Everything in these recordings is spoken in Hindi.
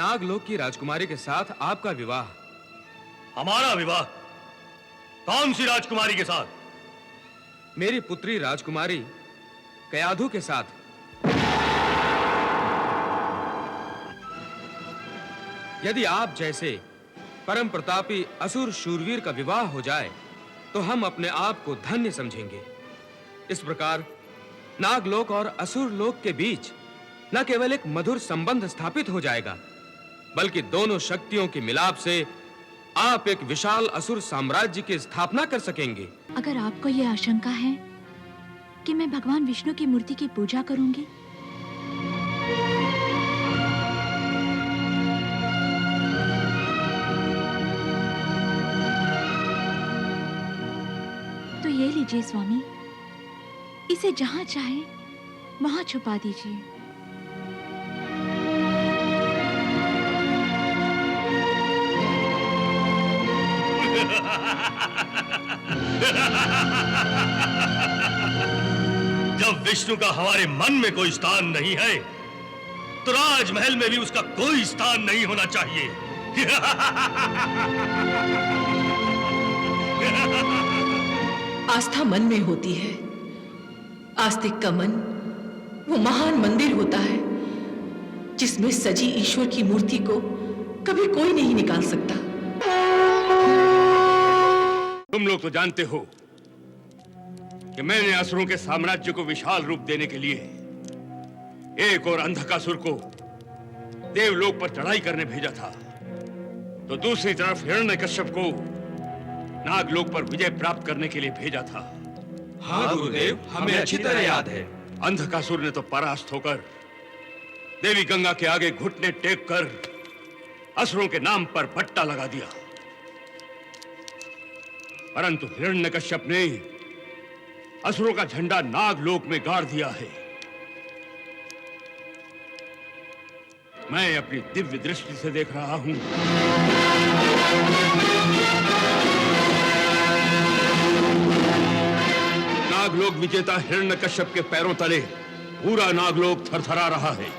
नागलोक की राजकुमारी के साथ आपका विवाह। हमारा विवाह? कौन सी राजकुमारी के साथ? मेरी पुत्री राजकुमारी कयाधु के साथ। यदि आप जैसे परम प्रतापी असुर शूरवीर का विवाह हो जाए तो हम अपने आप को धन्य समझेंगे। इस प्रकार नागलोक और असुर लोक के बीच न केवल एक मधुर संबंध स्थापित हो जाएगा, बल्कि दोनों शक्तियों के मिलाप से आप एक विशाल असुर साम्राज्य की स्थापना कर सकेंगे। अगर आपको यह आशंका है कि मैं भगवान विष्णु की मूर्ति की पूजा करूंगी, तो ये लीजिए स्वामी, इसे जहां चाहे वहां छुपा दीजिए। जब विष्णु का हमारे मन में कोई स्थान नहीं है, तो राजमहल में भी उसका कोई स्थान नहीं होना चाहिए। आस्था मन में होती है। आस्तिक का मन वो महान मंदिर होता है जिसमें सजी ईश्वर की मूर्ति को कभी कोई नहीं निकाल सकता। तुम लोग तो जानते हो कि मैंने असुरों के साम्राज्य को विशाल रूप देने के लिए एक और अंधकासुर को देवलोक पर चढ़ाई करने भेजा था, तो दूसरी तरफ हिरण्यकश्यप को नागलोक पर विजय प्राप्त करने के लिए भेजा था। हाँ गुरुदेव, हमें अच्छी तरह याद है। अंधकासुर ने तो परास्त होकर देवी गंगा के आगे घुटने टेक कर असुरों के नाम पर पट्टा लगा दिया, परंतु हिरण्यकश्यप ने असुरों का झंडा नागलोक में गाड़ दिया है। मैं अपनी दिव्य दृष्टि से देख रहा हूं। नागलोक विजेता हिरण्यकश्यप के पैरों तले पूरा नागलोक थरथरा रहा है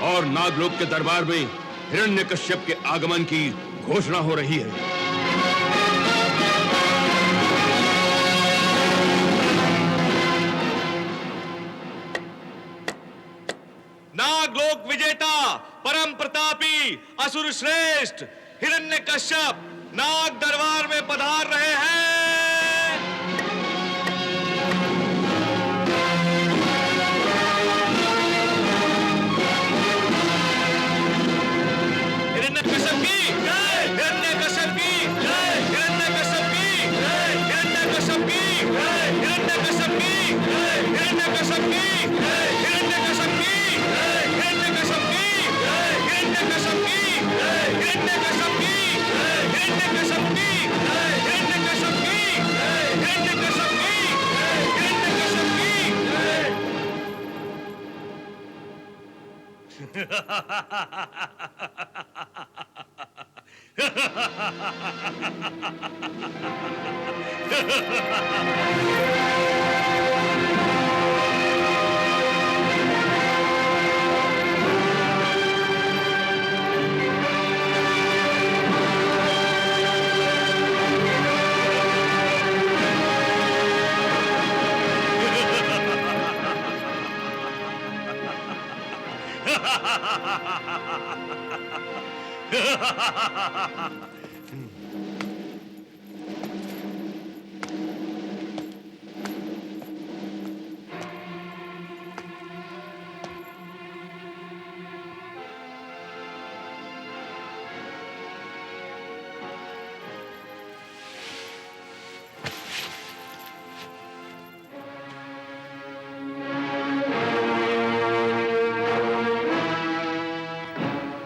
और नागलोक के दरबार में हिरण्यकश्यप के आगमन की घोषणा हो रही है। नागलोक विजेता परम प्रतापी असुर श्रेष्ठ हिरण्यकश्यप नाग दरबार में पधार रहे हैं। हिरण्यकश्यप की जय, हिरण्यकश्यप की जय, हिरण्यकश्यप की जय, हिरण्यकश्यप की जय, हिरण्यकश्यप की जय, हिरण्यकश्यप की जय, हिरण्यकश्यप की जय, हिरण्यकश्यप की जय, हिरण्यकश्यप की जय, हिरण्यकश्यप की जय, हिरण्यकश्यप की जय, हिरण्यकश्यप की जय, हिरण्यकश्यप की जय, हिरण्यकश्यप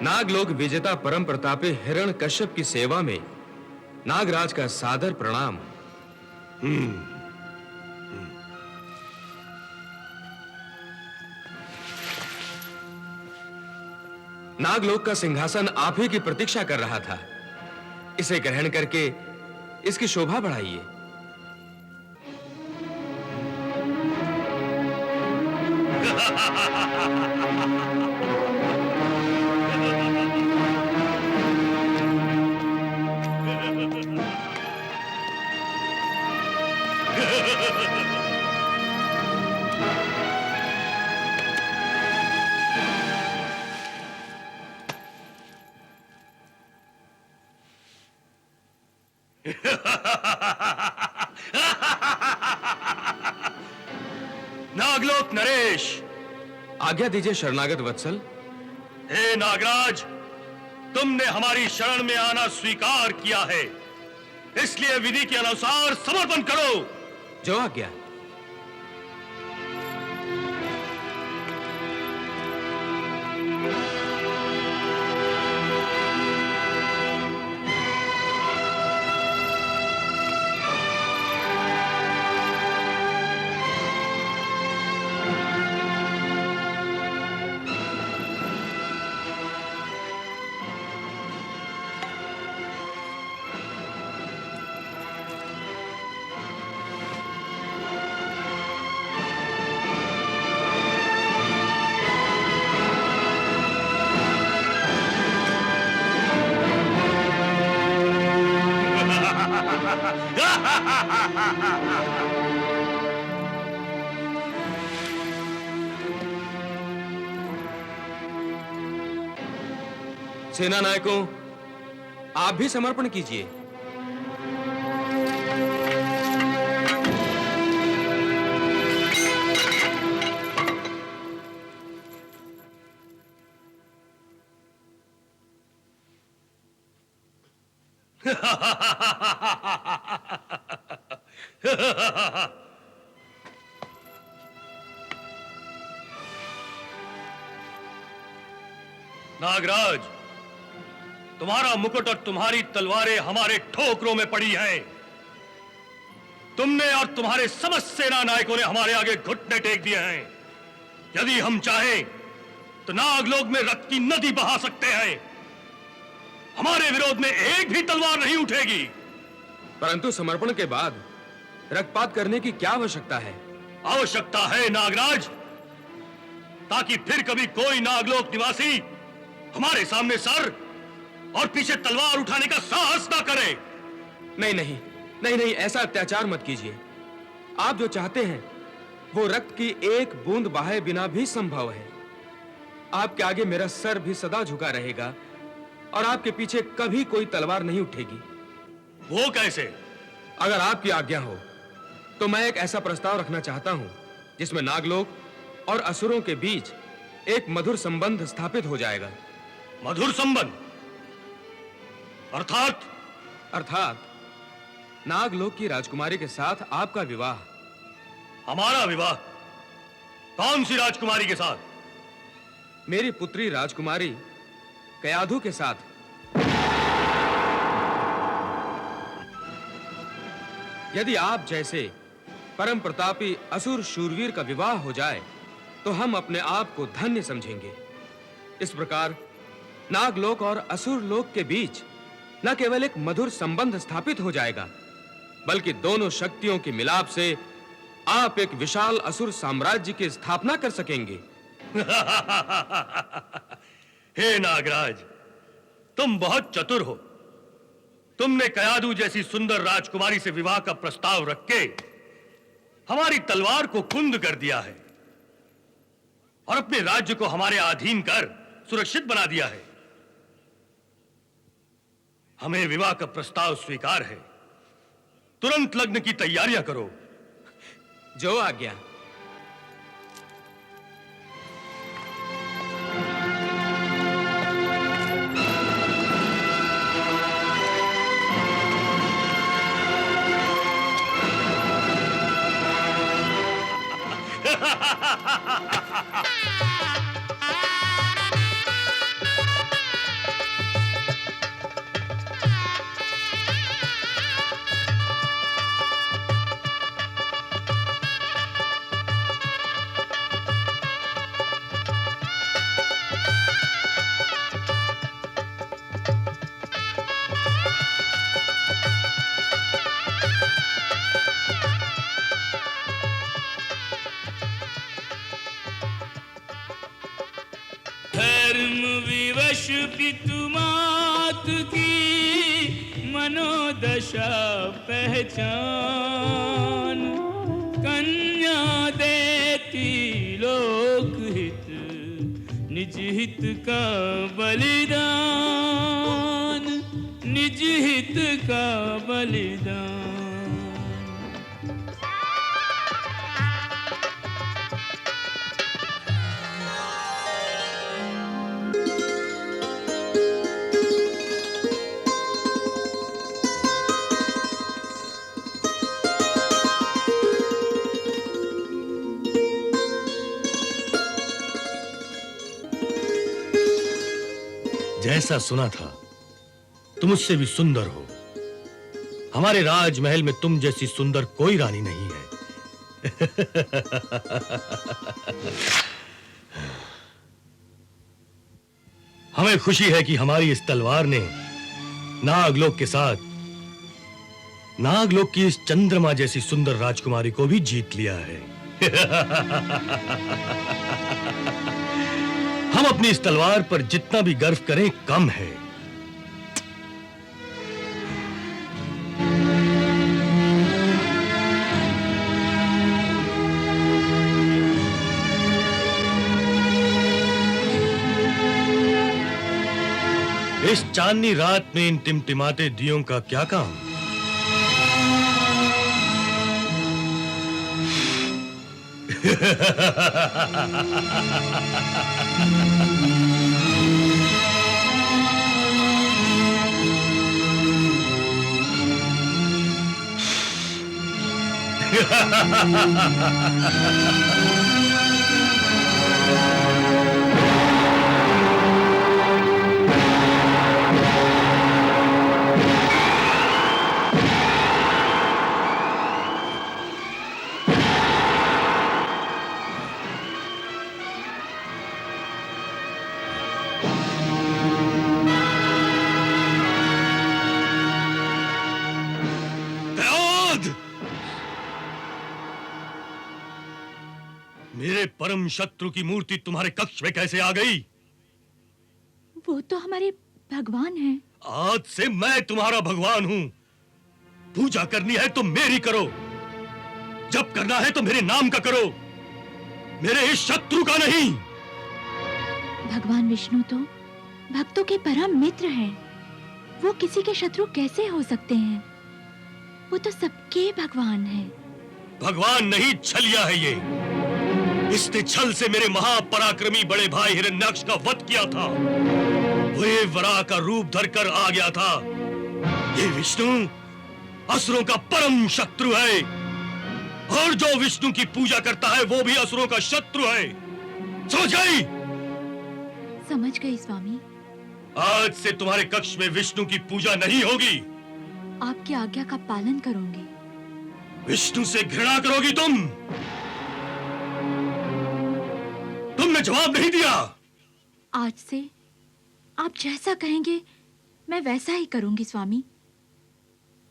नागलोक विजेता परम प्रतापी हिरण्यकश्यप की सेवा में नागराज का सादर प्रणाम। नागलोक का सिंहासन आप ही की प्रतीक्षा कर रहा था। इसे ग्रहण करके इसकी शोभा बढ़ाइए। नागलोक नरेश, आज्ञा दीजिए शरणागत वत्सल। हे नागराज, तुमने हमारी शरण में आना स्वीकार किया है, इसलिए विधि के अनुसार समर्पण करो। जो आज्ञा। सेना नायकों, आप भी समर्पण कीजिए। नागराज, तुम्हारा मुकुट और तुम्हारी तलवारें हमारे ठोकरों में पड़ी हैं। तुमने और तुम्हारे समस्त सेना नायकों ने हमारे आगे घुटने टेक दिए हैं। यदि हम चाहें तो नागलोक में रक्त की नदी बहा सकते हैं। हमारे विरोध में एक भी तलवार नहीं उठेगी। परंतु समर्पण के बाद रक्तपात करने की क्या आवश्यकता है? आवश्यकता है नागराज, ताकि फिर कभी कोई नागलोक निवासी हमारे सामने सर और पीछे तलवार उठाने का साहस ना करे। नहीं नहीं नहीं नहीं, ऐसा अत्याचार मत कीजिए। आप जो चाहते हैं वो रक्त की एक बूंद बहाए बिना भी संभव है। आपके आगे मेरा सर भी सदा झुका रहेगा और आपके पीछे कभी कोई तलवार नहीं उठेगी। वो कैसे? अगर आपकी आज्ञा हो तो मैं एक ऐसा प्रस्ताव रखना चाहता हूं जिसमें नागलोक और असुरों के बीच एक मधुर संबंध स्थापित हो जाएगा। मधुर संबंध? अर्थात? अर्थात नागलोक की राजकुमारी के साथ आपका विवाह। हमारा विवाह? कौन सी राजकुमारी के साथ? मेरी पुत्री राजकुमारी कयाधु के साथ। यदि आप जैसे परम प्रतापी असुर शूरवीर का विवाह हो जाए तो हम अपने आप को धन्य समझेंगे। इस प्रकार नागलोक और असुर लोक के बीच न केवल एक मधुर संबंध स्थापित हो जाएगा, बल्कि दोनों शक्तियों के मिलाप से आप एक विशाल असुर साम्राज्य की स्थापना कर सकेंगे। हे नागराज, तुम बहुत चतुर हो। तुमने कयाधु जैसी सुंदर राजकुमारी से विवाह का प्रस्ताव रख के हमारी तलवार को कुंद कर दिया है और अपने राज्य को हमारे अधीन कर सुरक्षित बना दिया है। हमें विवाह का प्रस्ताव स्वीकार है। तुरंत लग्न की तैयारियां करो। जो आज्ञा। धर्म विवश पितुमात की मनोदशा पहचान, कन्या देती लोकहित निज हित का बलिदान, निज हित हित का बलिदान। जैसा सुना था तुम उससे भी सुंदर हो। हमारे राजमहल में तुम जैसी सुंदर कोई रानी नहीं है। हमें खुशी है कि हमारी इस तलवार ने नागलोक के साथ नागलोक की इस चंद्रमा जैसी सुंदर राजकुमारी को भी जीत लिया है। हम अपनी इस तलवार पर जितना भी गर्व करें कम है। इस चांदनी रात में इन टिमटिमाते दियों का क्या काम? मेरे परम शत्रु की मूर्ति तुम्हारे कक्ष में कैसे आ गई? वो तो हमारे भगवान हैं। आज से मैं तुम्हारा भगवान हूं। पूजा करनी है तो मेरी करो, जब करना है तो मेरे नाम का करो, मेरे इस शत्रु का नहीं। भगवान विष्णु तो भक्तों के परम मित्र हैं। वो किसी के शत्रु कैसे हो सकते हैं? वो तो सबके भगवान हैं। भगवान नहीं, छलिया है ये। इसने छल से मेरे महापराक्रमी बड़े भाई हिरण्याक्ष का वध किया था। वो ये वराह का रूप धरकर आ गया था। ये विष्णु असुरों का परम शत्रु है, और जो विष्णु की पूजा करता है वो भी असुरों का शत्रु है। समझ गई? समझ गई स्वामी। आज से तुम्हारे कक्ष में विष्णु की पूजा नहीं होगी। आपकी आज्ञा का पालन करूंगी। विष्णु से घृणा करोगी तुम? तुमने जवाब नहीं दिया। आज से आप जैसा कहेंगे मैं वैसा ही करूंगी स्वामी।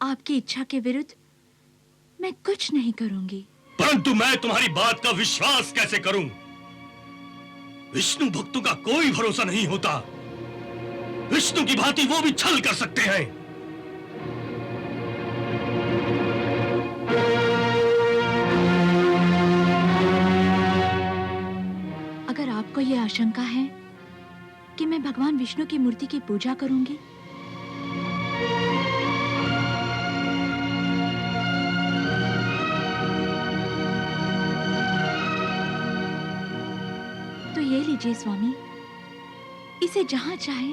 आपकी इच्छा के विरुद्ध मैं कुछ नहीं करूंगी। परंतु मैं तुम्हारी बात का विश्वास कैसे करूं? विष्णु भक्तों का कोई भरोसा नहीं होता। विष्णु की भांति वो भी छल कर सकते हैं। अगर आपको यह आशंका है कि मैं भगवान विष्णु की मूर्ति की पूजा करूंगी, तो ये लीजिए स्वामी, इसे जहां चाहे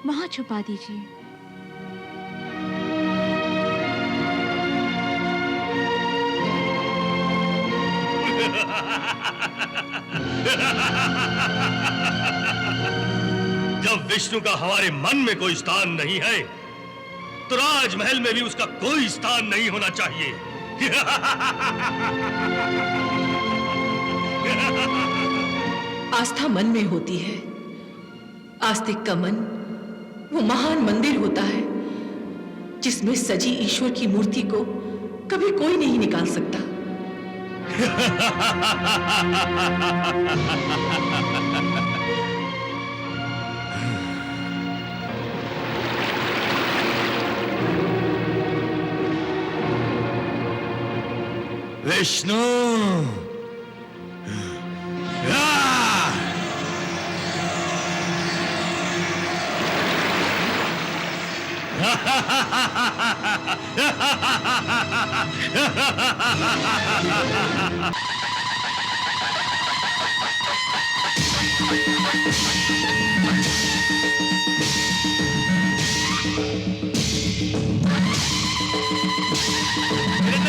वहां छुपा दीजिए। जब विष्णु का हमारे मन में कोई स्थान नहीं है, तो राजमहल में भी उसका कोई स्थान नहीं होना चाहिए। आस्था मन में होती है। आस्तिक का मन वो महान मंदिर होता है जिसमें सजी ईश्वर की मूर्ति को कभी कोई नहीं निकाल सकता। विष्णु,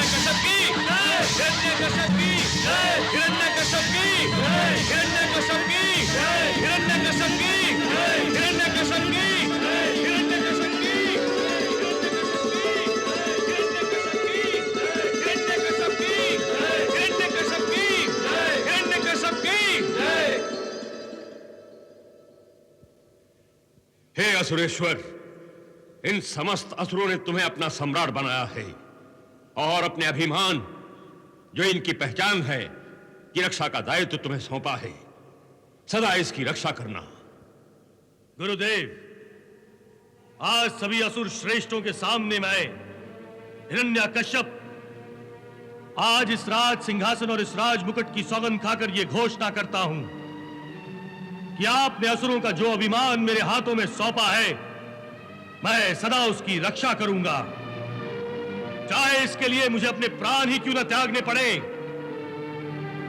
हिरण्यकश्यप की जय, हिरण्यकश्यप की जय, हिरण्यकश्यप की जय, हिरण्यकश्यप की जय, हिरण्यकश्यप की जय, हिरण्यकश्यप की जय, हिरण्यकश्यप की हिरण्यकश्यप की जय, हिरण्यकश्यप की जय, हिरण्यकश्यप की जय। हे असुरेश्वर, इन समस्त असुरों ने तुम्हें अपना सम्राट बनाया है और अपने अभिमान, जो इनकी पहचान है, की रक्षा का दायित्व तुम्हें सौंपा है। सदा इसकी रक्षा करना। गुरुदेव, आज सभी असुर श्रेष्ठों के सामने मैं हिरण्यकश्यप आज इस राज सिंहासन और इस राज मुकुट की सौगंध खाकर यह घोषणा करता हूं कि आपने असुरों का जो अभिमान मेरे हाथों में सौंपा है, मैं सदा उसकी रक्षा करूंगा, चाहे इसके लिए मुझे अपने प्राण ही क्यों न त्यागने पड़े।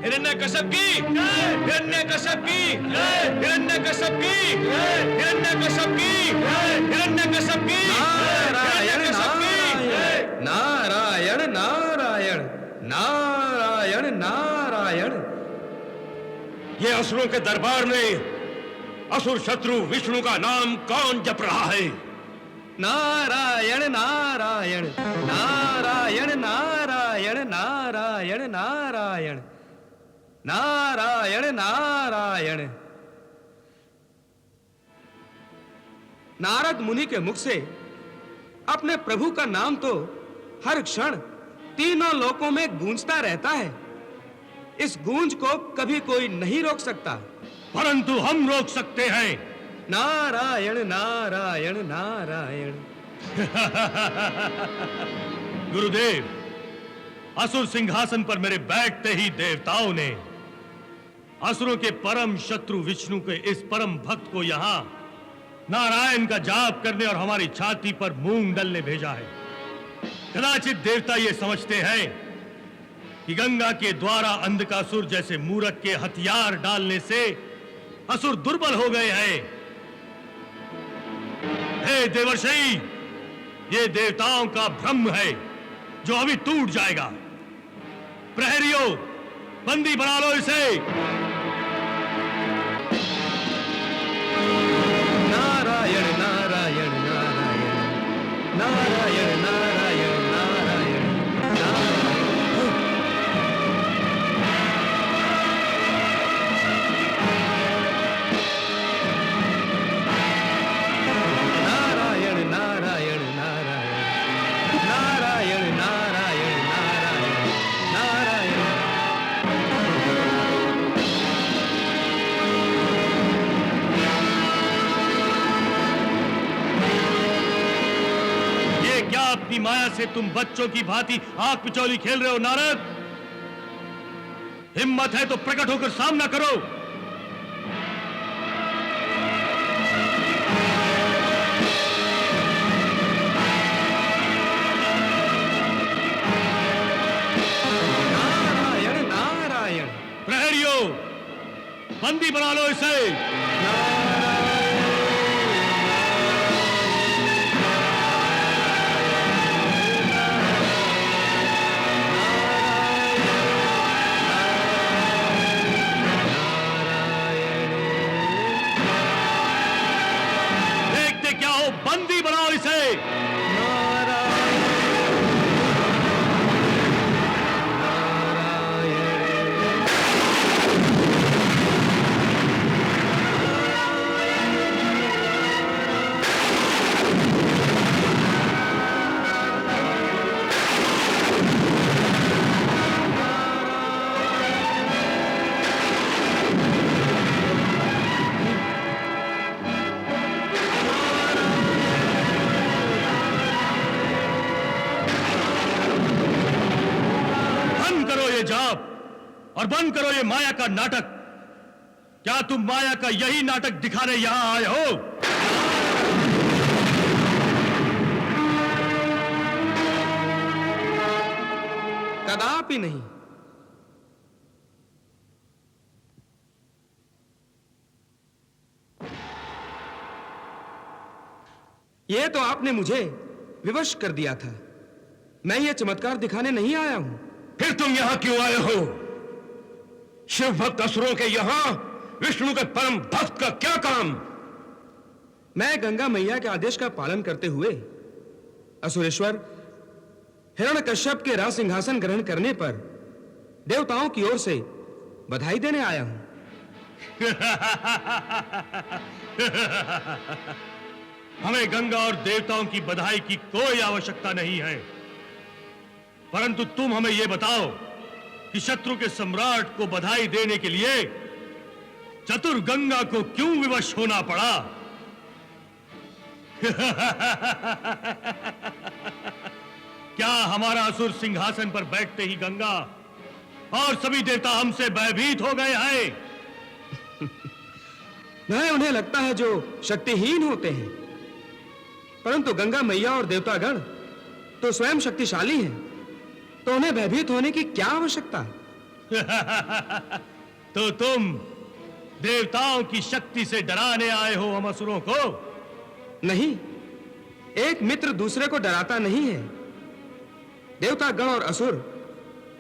हिरण्यकश्यप की जय, हिरण्यकश्यप की जय, हिरण्यकश्यप की जय, हिरण्यकश्यप की जय, हिरण्यकश्यप की नारायण नारायण नारायण नारायण नारायण। ये असुरों के दरबार में असुर शत्रु विष्णु का नाम कौन जप रहा है? नारायण नारायण नारायण नारायण नारायण नारायण नारायण नारायण। नारद मुनि के मुख से अपने प्रभु का नाम तो हर क्षण तीनों लोकों में गूंजता रहता है। इस गूंज को कभी कोई नहीं रोक सकता, परंतु हम रोक सकते हैं। नारायण नारायण नारायण। गुरुदेव, असुर सिंहासन पर मेरे बैठते ही देवताओं ने असुरों के परम शत्रु विष्णु के इस परम भक्त को यहां नारायण का जाप करने और हमारी छाती पर मूंग डलने भेजा है। कदाचित देवता ये समझते हैं कि गंगा के द्वारा अंधकासुर जैसे मूरख के हथियार डालने से असुर दुर्बल हो गए हैं। हे देवर्षि, ये देवताओं का भ्रम है जो अभी टूट जाएगा। प्रहरियों, बंदी बना लो इसे। नारायण नारायण नारायण नारायण नारायण नारायण नारायण नारायण नारायण नारायण नारायण नारायण ये क्या अपनी माया से तुम बच्चों की भांति आंख पिचौली खेल रहे हो नारद? हिम्मत है तो प्रकट होकर सामना करो। नारायण नारायण प्रहरियों, बंदी बना लो इसे। देखते क्या हो, बंदी बनाओ इसे। बंद करो ये जाप और बंद करो ये माया का नाटक। क्या तुम माया का यही नाटक दिखाने यहां आए हो? कदापि नहीं। ये तो आपने मुझे विवश कर दिया था। मैं ये चमत्कार दिखाने नहीं आया हूं। फिर तुम यहां क्यों आए हो? शिव भक्त असुरों के यहां विष्णु के परम भक्त का क्या काम? मैं गंगा मैया के आदेश का पालन करते हुए असुरेश्वर हिरण्यकश्यप के राज सिंहासन ग्रहण करने पर देवताओं की ओर से बधाई देने आया हूं। हमें गंगा और देवताओं की बधाई की कोई आवश्यकता नहीं है, परंतु तुम हमें यह बताओ कि शत्रु के सम्राट को बधाई देने के लिए चतुर गंगा को क्यों विवश होना पड़ा? क्या हमारा असुर सिंहासन पर बैठते ही गंगा और सभी देवता हमसे भयभीत हो गए हैं? नहीं, उन्हें लगता है जो शक्तिहीन होते हैं, परंतु गंगा मैया और देवतागण तो स्वयं शक्तिशाली हैं, तो उन्हें भयभीत होने की क्या आवश्यकता? तो तुम देवताओं की शक्ति से डराने आए हो हम असुरों को? नहीं, एक मित्र दूसरे को डराता नहीं है। देवतागण और असुर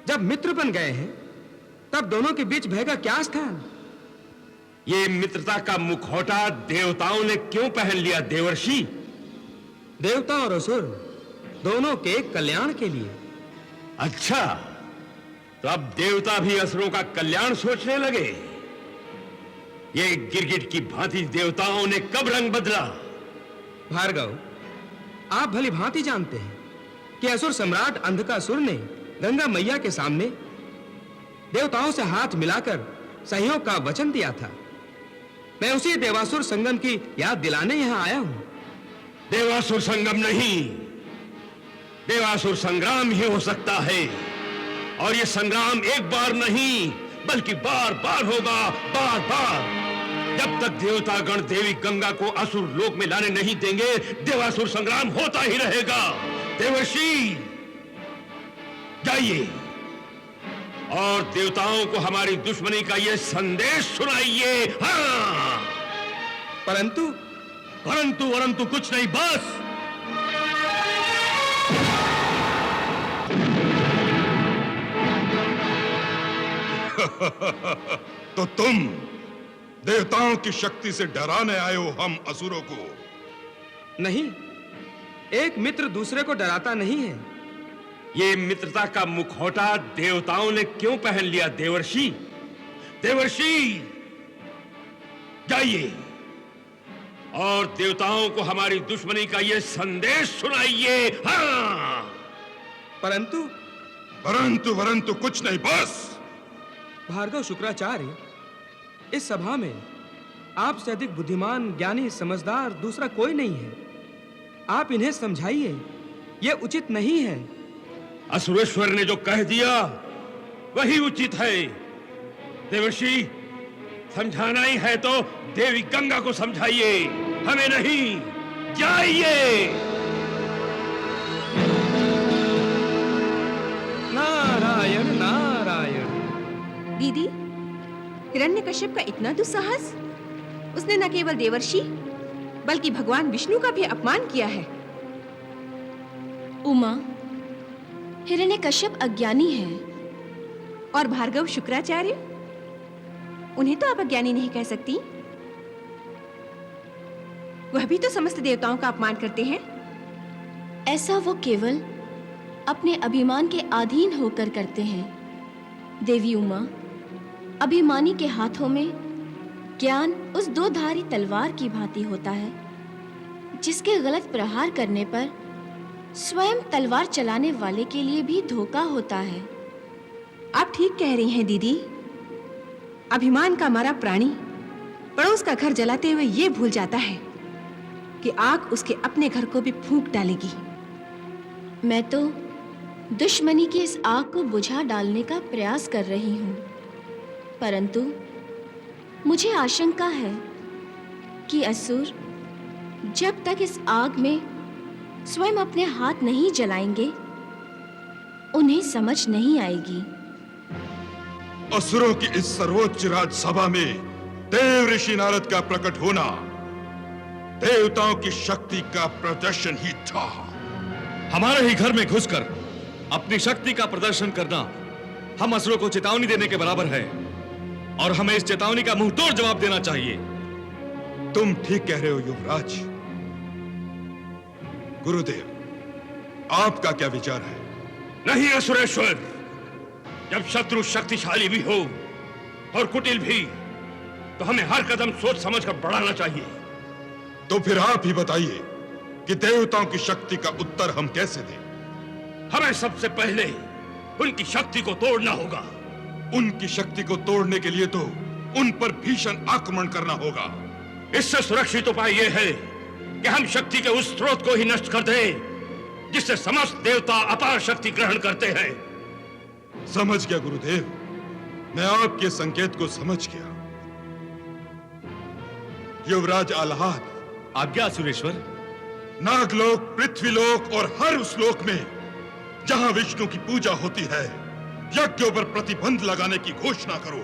जब मित्र बन गए हैं, तब दोनों के बीच भय का क्या स्थान? ये मित्रता का मुखौटा देवताओं ने क्यों पहन लिया देवर्षि? देवता और असुर दोनों के कल्याण के लिए। अच्छा, तो अब देवता भी असुरों का कल्याण सोचने लगे। ये गिरगिट की भांति देवताओं ने कब रंग बदला? भार्गव, आप भली भांति जानते हैं कि असुर सम्राट अंधकासुर ने गंगा मैया के सामने देवताओं से हाथ मिलाकर सहयोग का वचन दिया था। मैं उसी देवासुर संगम की याद दिलाने यहां आया हूं। देवासुर संगम नहीं, देवासुर संग्राम ही हो सकता है, और ये संग्राम एक बार नहीं बल्कि बार बार होगा, बार बार। जब तक देवतागण देवी गंगा को असुर लोक में लाने नहीं देंगे, देवासुर संग्राम होता ही रहेगा। देवर्षि, जाइए और देवताओं को हमारी दुश्मनी का ये संदेश सुनाइए। हाँ। परंतु परंतु कुछ नहीं, बस। तो तुम देवताओं की शक्ति से डराने आए हो हम असुरों को? नहीं, एक मित्र दूसरे को डराता नहीं है। ये मित्रता का मुखौटा देवताओं ने क्यों पहन लिया देवर्षि? देवर्षि, जाइए और देवताओं को हमारी दुश्मनी का ये संदेश सुनाइए। हाँ। परंतु कुछ नहीं, बस। भार्गव शुक्राचार्य, इस सभा में आपसे अधिक बुद्धिमान, ज्ञानी, समझदार दूसरा कोई नहीं है। आप इन्हें समझाइए, यह उचित नहीं है। असुरेश्वर ने जो कह दिया वही उचित है। देवर्षि, समझाना ही है तो देवी गंगा को समझाइए, हमें नहीं। जाइए। नारायण नारायण। दीदी, हिरण्यकश्यप का इतना दुस्साहस! उसने न केवल देवर्षि बल्कि भगवान विष्णु का भी अपमान किया है। उमा, हिरण्यकश्यप अज्ञानी है। और भार्गव शुक्राचार्य, उन्हें तो आप अज्ञानी नहीं कह सकती। वह भी तो समस्त देवताओं का अपमान करते हैं। ऐसा वो केवल अपने अभिमान के अधीन होकर करते हैं। देवी उमा, अभिमानी के हाथों में ज्ञान उस दो धारी तलवार की भांति होता है, जिसके गलत प्रहार करने पर स्वयं तलवार चलाने वाले के लिए भी धोखा होता है। आप ठीक कह रही हैं दीदी। अभिमान का मारा प्राणी पड़ोस का घर जलाते हुए ये भूल जाता है कि आग उसके अपने घर को भी फूंक डालेगी। मैं तो दुश्मनी की इस आग को बुझा डालने का प्रयास कर रही हूँ, परंतु मुझे आशंका है कि असुर जब तक इस आग में स्वयं अपने हाथ नहीं जलाएंगे, उन्हें समझ नहीं आएगी। असुरों की इस सर्वोच्च राजसभा में देव ऋषि नारद का प्रकट होना देवताओं की शक्ति का प्रदर्शन ही था। हमारे ही घर में घुसकर अपनी शक्ति का प्रदर्शन करना हम असुरों को चेतावनी देने के बराबर है, और हमें इस चेतावनी का मुंह तोड़ जवाब देना चाहिए। तुम ठीक कह रहे हो युवराज। गुरुदेव, आपका क्या विचार है? नहीं असुरेश्वर, जब शत्रु शक्तिशाली भी हो और कुटिल भी, तो हमें हर कदम सोच समझकर बढ़ाना चाहिए। तो फिर आप ही बताइए कि देवताओं की शक्ति का उत्तर हम कैसे दें? हमें सबसे पहले उनकी शक्ति को तोड़ना होगा। उनकी शक्ति को तोड़ने के लिए तो उन पर भीषण आक्रमण करना होगा। इससे सुरक्षित उपाय यह है कि हम शक्ति के उस स्रोत को ही नष्ट कर दें जिससे समस्त देवता अपार शक्ति ग्रहण करते हैं। समझ गया गुरुदेव, मैं आपके संकेत को समझ गया। युवराज आह्लाद, आज्ञा सुरेश्वर। नागलोक, पृथ्वीलोक और हर उस लोक में जहां विष्णु की पूजा होती है, यज्ञों पर प्रतिबंध लगाने की घोषणा करो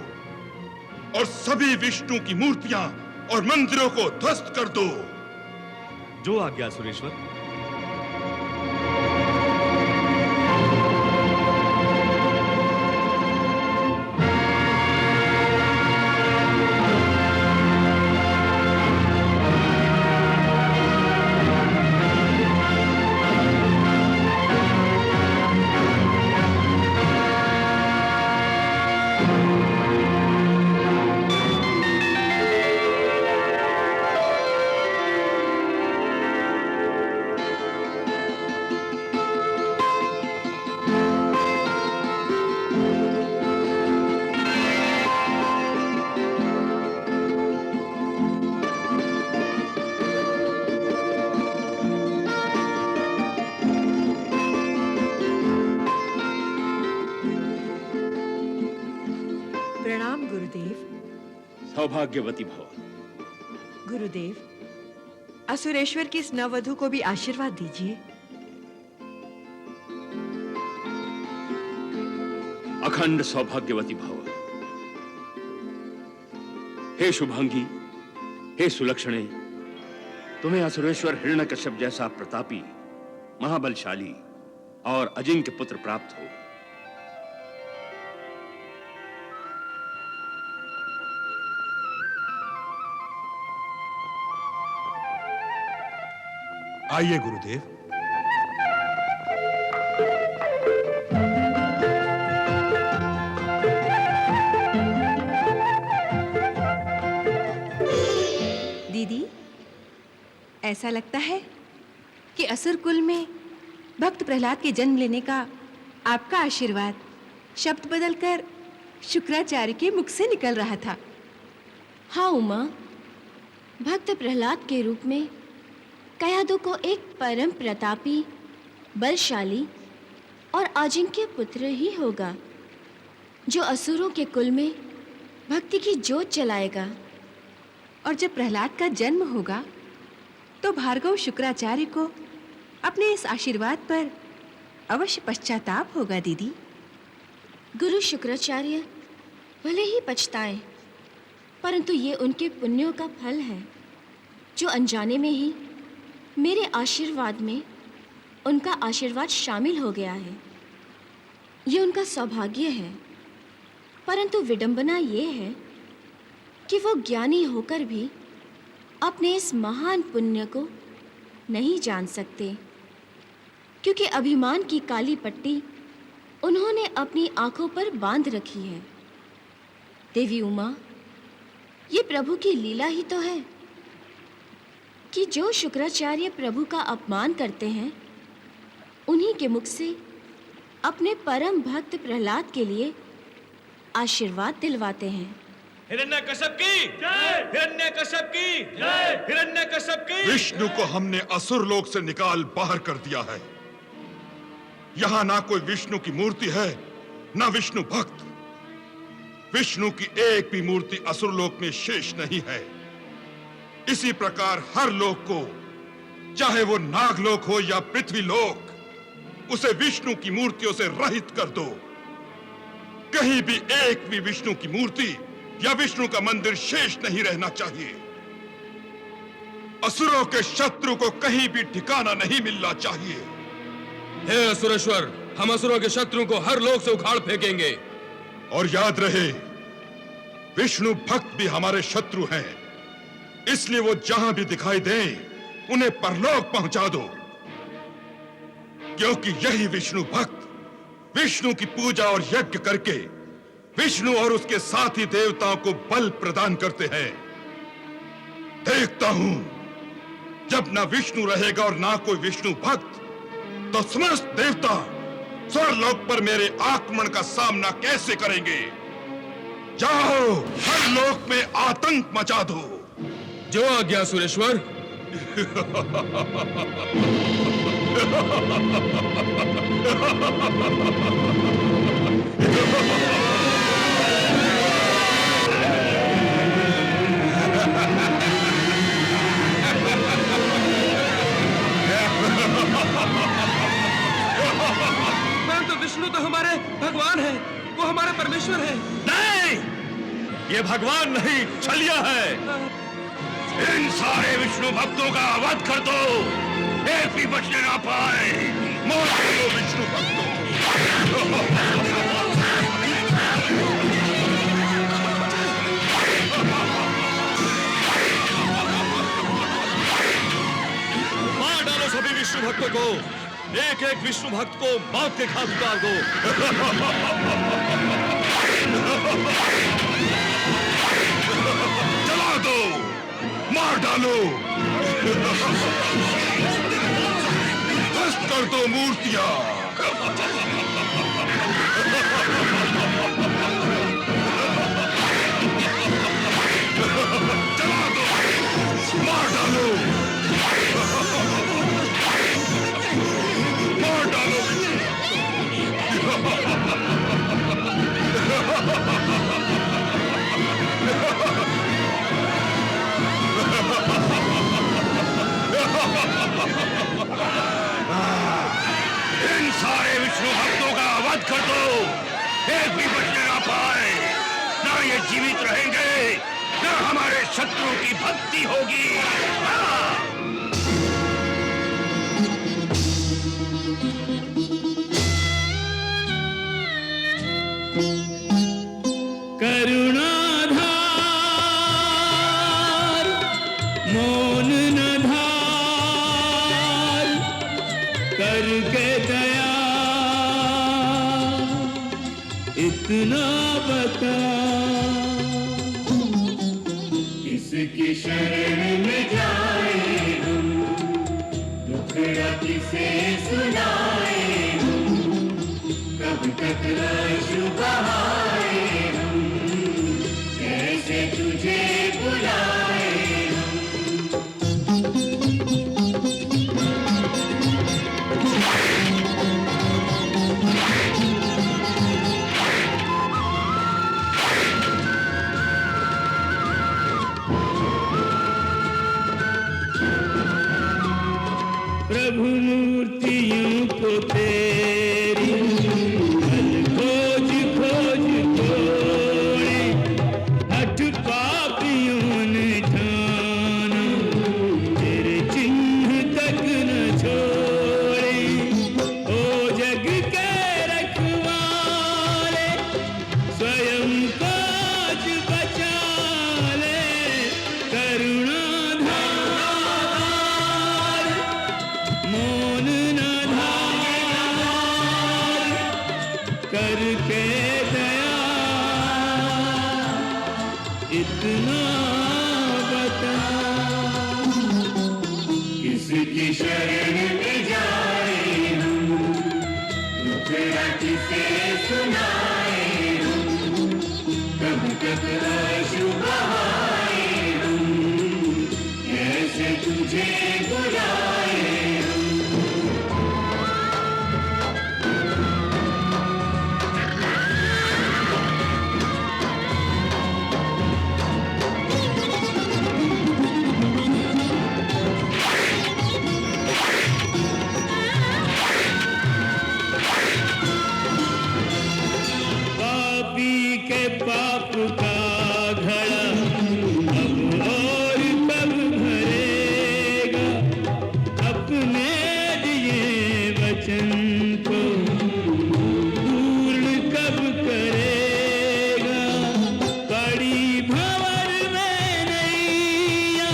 और सभी विष्णु की मूर्तियां और मंदिरों को ध्वस्त कर दो। जो आज्ञा सुरेश्वर। प्रणाम गुरुदेव। सौभाग्यवती भव। गुरुदेव, असुरेश्वर की इस नववधू को भी आशीर्वाद दीजिए। अखंड सौभाग्यवती भव। हे शुभांगी, हे सुलक्षणे, तुम्हें असुरेश्वर हिरण्यकश्यप जैसा प्रतापी, महाबलशाली और अजिंक्य पुत्र प्राप्त हो। आइए गुरुदेव। दीदी, ऐसा लगता है कि असुर कुल में भक्त प्रहलाद के जन्म लेने का आपका आशीर्वाद शब्द बदलकर शुक्राचार्य के मुख से निकल रहा था। हाँ उमा, भक्त प्रहलाद के रूप में कयादु को एक परम प्रतापी, बलशाली और अजिंक्य पुत्र ही होगा, जो असुरों के कुल में भक्ति की जोत जलाएगा। और जब प्रहलाद का जन्म होगा तो भार्गव शुक्राचार्य को अपने इस आशीर्वाद पर अवश्य पश्चाताप होगा। दीदी, गुरु शुक्राचार्य भले ही पछताएं, परंतु ये उनके पुण्यों का फल है, जो अनजाने में ही मेरे आशीर्वाद में उनका आशीर्वाद शामिल हो गया है। ये उनका सौभाग्य है, परंतु विडंबना ये है कि वो ज्ञानी होकर भी अपने इस महान पुण्य को नहीं जान सकते, क्योंकि अभिमान की काली पट्टी उन्होंने अपनी आंखों पर बांध रखी है। देवी उमा, ये प्रभु की लीला ही तो है कि जो शुक्राचार्य प्रभु का अपमान करते हैं, उन्हीं के मुख से अपने परम भक्त प्रहलाद के लिए आशीर्वाद दिलवाते हैं। हिरण्यकश्यप की जय, हिरण्यकश्यप की जय, हिरण्यकश्यप की। विष्णु को हमने असुर लोक से निकाल बाहर कर दिया है। यहां ना कोई विष्णु की मूर्ति है, ना विष्णु भक्त। विष्णु की एक भी मूर्ति असुर लोक में शेष नहीं है। इसी प्रकार हर लोक को, चाहे वो नागलोक हो या पृथ्वी लोक, उसे विष्णु की मूर्तियों से रहित कर दो। कहीं भी एक भी विष्णु की मूर्ति या विष्णु का मंदिर शेष नहीं रहना चाहिए। असुरों के शत्रु को कहीं भी ठिकाना नहीं मिलना चाहिए। हे असुरेश्वर, हम असुरों के शत्रु को हर लोक से उखाड़ फेंकेंगे। और याद रहे, विष्णु भक्त भी हमारे शत्रु हैं, इसलिए वो जहां भी दिखाई दें उन्हें परलोक पहुंचा दो, क्योंकि यही विष्णु भक्त विष्णु की पूजा और यज्ञ करके विष्णु और उसके साथी देवताओं को बल प्रदान करते हैं। देखता हूं जब ना विष्णु रहेगा और ना कोई विष्णु भक्त, तो समस्त देवता स्वर्लोक पर मेरे आक्रमण का सामना कैसे करेंगे। जाओ, हर लोक में आतंक मचा दो। जो आज्ञा सुरेश्वर। परंतु विष्णु तो हमारे भगवान हैं, वो हमारे परमेश्वर हैं। नहीं, ये भगवान नहीं, छलिया है। इन सारे विष्णु भक्तों का वध कर दो, एक भी बचने ना पाए। मार दो विष्णु भक्तों को। मार डालो सभी विष्णु भक्तों को, एक एक विष्णु भक्त को मौत के घाट उतार दो। जला दो, मार डालो, ध्वस्त कर दो मूर्तियां। जला दो, मार डालो, मार डालो। इन सारे विष्णु भक्तों का वध कर दो, एक भी बचने ना पाए। ना ये जीवित रहेंगे, ना हमारे शत्रुओं की भक्ति होगी। करुणाधार मौन न धार, करके दया इतना बता। किसकी शरण में जाए हम, दुखड़ा किसे सुनाए हम, कब तक आंसू बहाए हम, कैसे तुझे बुलाए हम। प्रभु मूर्तियों को तेरी हल खोज खोज कोई, हठ पापियों ने ठाना तेरे चिन्ह तक न छोड़े। ओ जग के रखवाले, स्वयं को आज बचा ले। करुणाधार मौन न धार, करके दया इतना बता। किसकी शरण में जाए हम, दुखड़ा किसे सुनाए हम, कब तक आंसू बहाए हम, कैसे तुझे बुलाए हम। दर्शन को पूर्ण कब करेगा। पड़ी भंवर में नैया,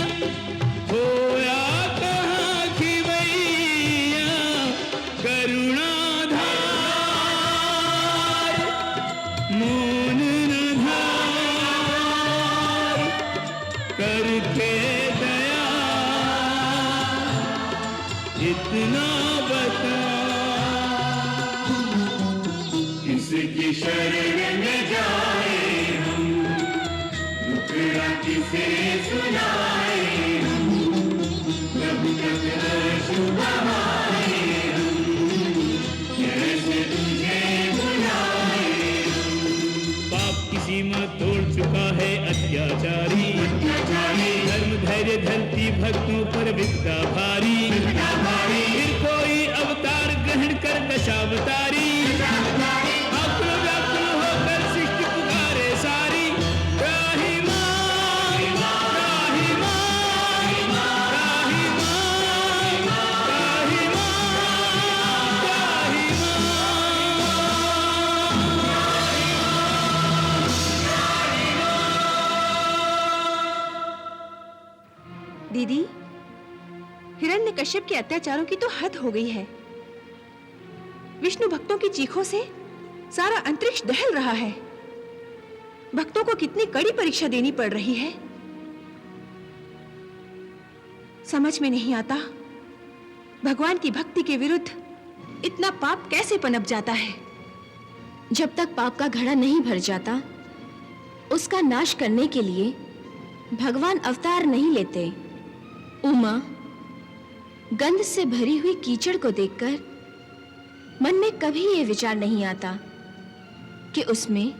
खोया कहाँ खिवैया, करुणाधार मोन न धार, करके दया इतना बता। किसकी शरण में जाए हम, दुखड़ा किसे सुनाए हम, कब तक आंसू बहाए हम, कैसे तुझे बुलाए हम। पाप की सीमा तोड़ चुका है अत्याचारी, धर्म धैर्य धरती भक्तों पर विपदा भारी। फिर कोई अवतार ग्रहण कर दशावतारी, व्याकुल व्याकुल होकर सृष्टि पुकारे सारी। त्राहि मां, त्राहि मां, त्राहि मां, त्राहि मां, त्राहि दीदी, हिरण्यकश्यप के अत्याचारों की तो हद हो गई है। विष्णु भक्तों की चीखों से सारा अंतरिक्ष दहल रहा है। भक्तों को कितनी कड़ी परीक्षा देनी पड़ रही है, समझ में नहीं आता। भगवान की भक्ति के विरुद्ध इतना पाप कैसे पनप जाता है। जब तक पाप का घड़ा नहीं भर जाता, उसका नाश करने के लिए भगवान अवतार नहीं लेते। उमा, गंध से भरी हुई कीचड़ को देखकर मन में कभी ये विचार नहीं आता कि उसमें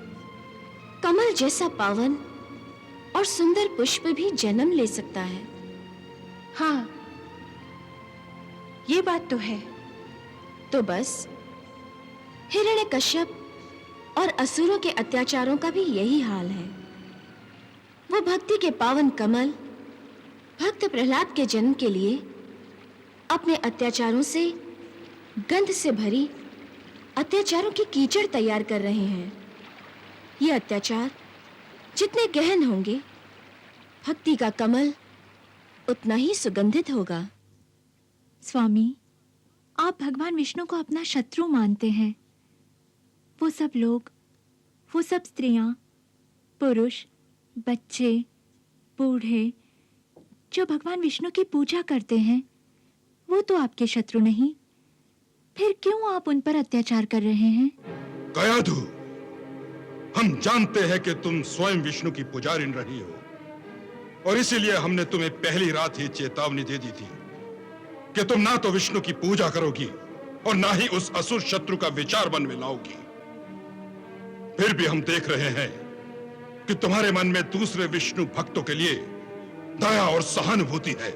कमल जैसा पावन और सुंदर पुष्प भी जन्म ले सकता है। हाँ, ये बात तो है। तो बस हिरण्यकश्यप और असुरों के अत्याचारों का भी यही हाल है। वो भक्ति के पावन कमल भक्त प्रहलाद के जन्म के लिए अपने अत्याचारों से, गंध से भरी अत्याचारों की कीचड़ तैयार कर रहे हैं। ये अत्याचार जितने गहन होंगे, भक्ति का कमल उतना ही सुगंधित होगा। स्वामी, आप भगवान विष्णु को अपना शत्रु मानते हैं। वो सब लोग, वो सब स्त्रियां, पुरुष, बच्चे, बूढ़े जो भगवान विष्णु की पूजा करते हैं, वो तो आपके शत्रु नहीं। फिर क्यों आप उन पर अत्याचार कर रहे हैं? कयाधु, हम जानते हैं कि तुम स्वयं विष्णु की पुजारिन रही हो, और इसीलिए हमने तुम्हें पहली रात ही चेतावनी दे दी थी कि तुम ना तो विष्णु की पूजा करोगी और ना ही उस असुर शत्रु का विचार मन में लाओगी। फिर भी हम देख रहे हैं कि तुम्हारे मन में दूसरे विष्णु भक्तों के लिए दया और सहानुभूति है।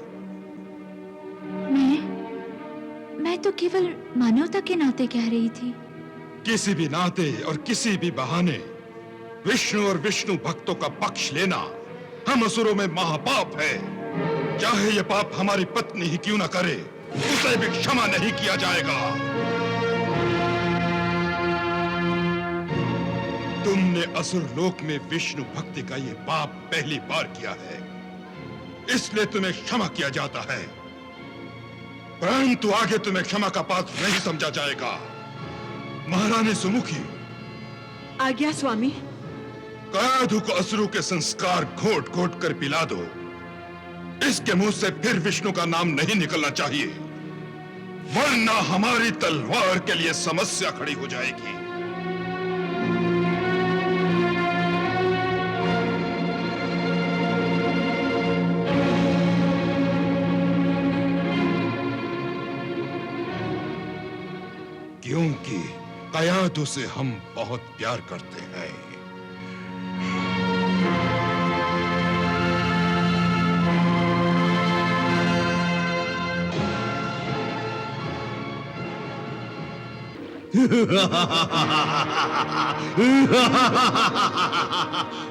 मैं तो केवल मानवता के नाते कह रही थी। किसी भी नाते और किसी भी बहाने विष्णु और विष्णु भक्तों का पक्ष लेना हम असुरों में महापाप है। चाहे ये पाप हमारी पत्नी ही क्यों न करे, उसे भी क्षमा नहीं किया जाएगा। तुमने असुर लोक में विष्णु भक्ति का ये पाप पहली बार किया है, इसलिए तुम्हें क्षमा किया जाता है, परंतु आगे तुम्हें क्षमा का पात्र नहीं समझा जाएगा। महारानी सुमुखी, आज्ञा स्वामी। कयाधु को असुरों के संस्कार घोट घोट कर पिला दो। इसके मुंह से फिर विष्णु का नाम नहीं निकलना चाहिए, वरना हमारी तलवार के लिए समस्या खड़ी हो जाएगी। क्योंकि कयाधु से हम बहुत प्यार करते हैं।